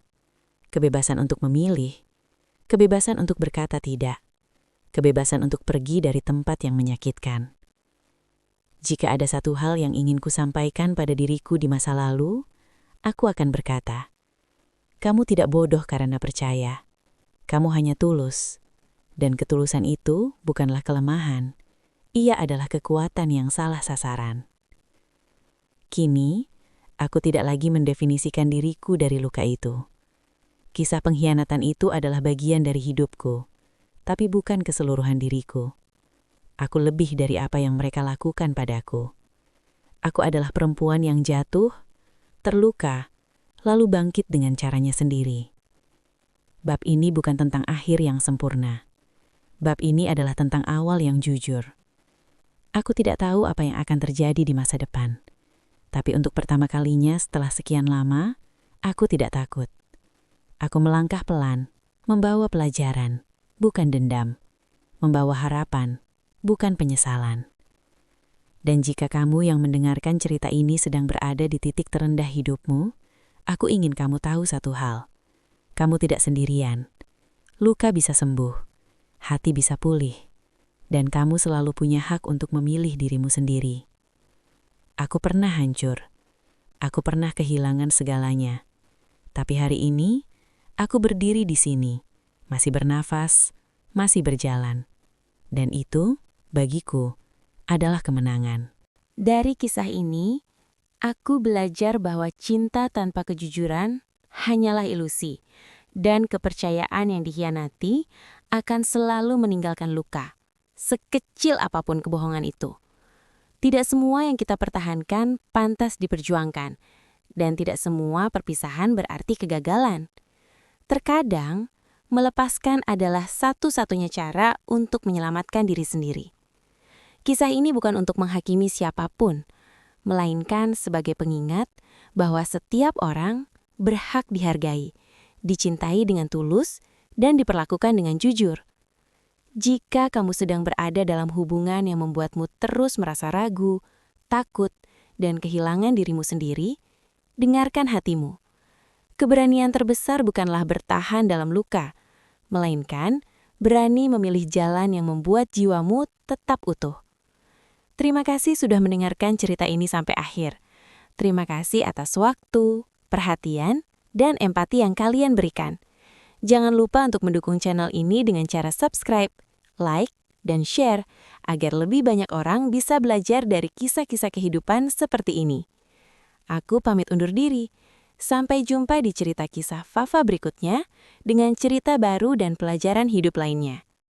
Kebebasan untuk memilih, kebebasan untuk berkata tidak, kebebasan untuk pergi dari tempat yang menyakitkan. Jika ada satu hal yang ingin ku sampaikan pada diriku di masa lalu, aku akan berkata, kamu tidak bodoh karena percaya. Kamu hanya tulus. Dan ketulusan itu bukanlah kelemahan. Ia adalah kekuatan yang salah sasaran. Kini, aku tidak lagi mendefinisikan diriku dari luka itu. Kisah pengkhianatan itu adalah bagian dari hidupku, tapi bukan keseluruhan diriku. Aku lebih dari apa yang mereka lakukan padaku. Aku adalah perempuan yang jatuh, terluka, lalu bangkit dengan caranya sendiri. Bab ini bukan tentang akhir yang sempurna. Bab ini adalah tentang awal yang jujur. Aku tidak tahu apa yang akan terjadi di masa depan. Tapi untuk pertama kalinya setelah sekian lama, aku tidak takut. Aku melangkah pelan, membawa pelajaran, bukan dendam. Membawa harapan, bukan penyesalan. Dan jika kamu yang mendengarkan cerita ini sedang berada di titik terendah hidupmu, aku ingin kamu tahu satu hal. Kamu tidak sendirian. Luka bisa sembuh. Hati bisa pulih, dan kamu selalu punya hak untuk memilih dirimu sendiri. Aku pernah hancur, aku pernah kehilangan segalanya. Tapi hari ini, aku berdiri di sini, masih bernafas, masih berjalan. Dan itu, bagiku, adalah kemenangan. Dari kisah ini, aku belajar bahwa cinta tanpa kejujuran hanyalah ilusi, dan kepercayaan yang dikhianati akan selalu meninggalkan luka, sekecil apapun kebohongan itu. Tidak semua yang kita pertahankan pantas diperjuangkan, dan tidak semua perpisahan berarti kegagalan. Terkadang, melepaskan adalah satu-satunya cara untuk menyelamatkan diri sendiri. Kisah ini bukan untuk menghakimi siapapun, melainkan sebagai pengingat bahwa setiap orang berhak dihargai, dicintai dengan tulus, dan diperlakukan dengan jujur. Jika kamu sedang berada dalam hubungan yang membuatmu terus merasa ragu, takut, dan kehilangan dirimu sendiri, dengarkan hatimu. Keberanian terbesar bukanlah bertahan dalam luka, melainkan berani memilih jalan yang membuat jiwamu tetap utuh. Terima kasih sudah mendengarkan cerita ini sampai akhir. Terima kasih atas waktu, perhatian, dan empati yang kalian berikan. Jangan lupa untuk mendukung channel ini dengan cara subscribe, like, dan share agar lebih banyak orang bisa belajar dari kisah-kisah kehidupan seperti ini. Aku pamit undur diri. Sampai jumpa di cerita kisah Fafa berikutnya dengan cerita baru dan pelajaran hidup lainnya.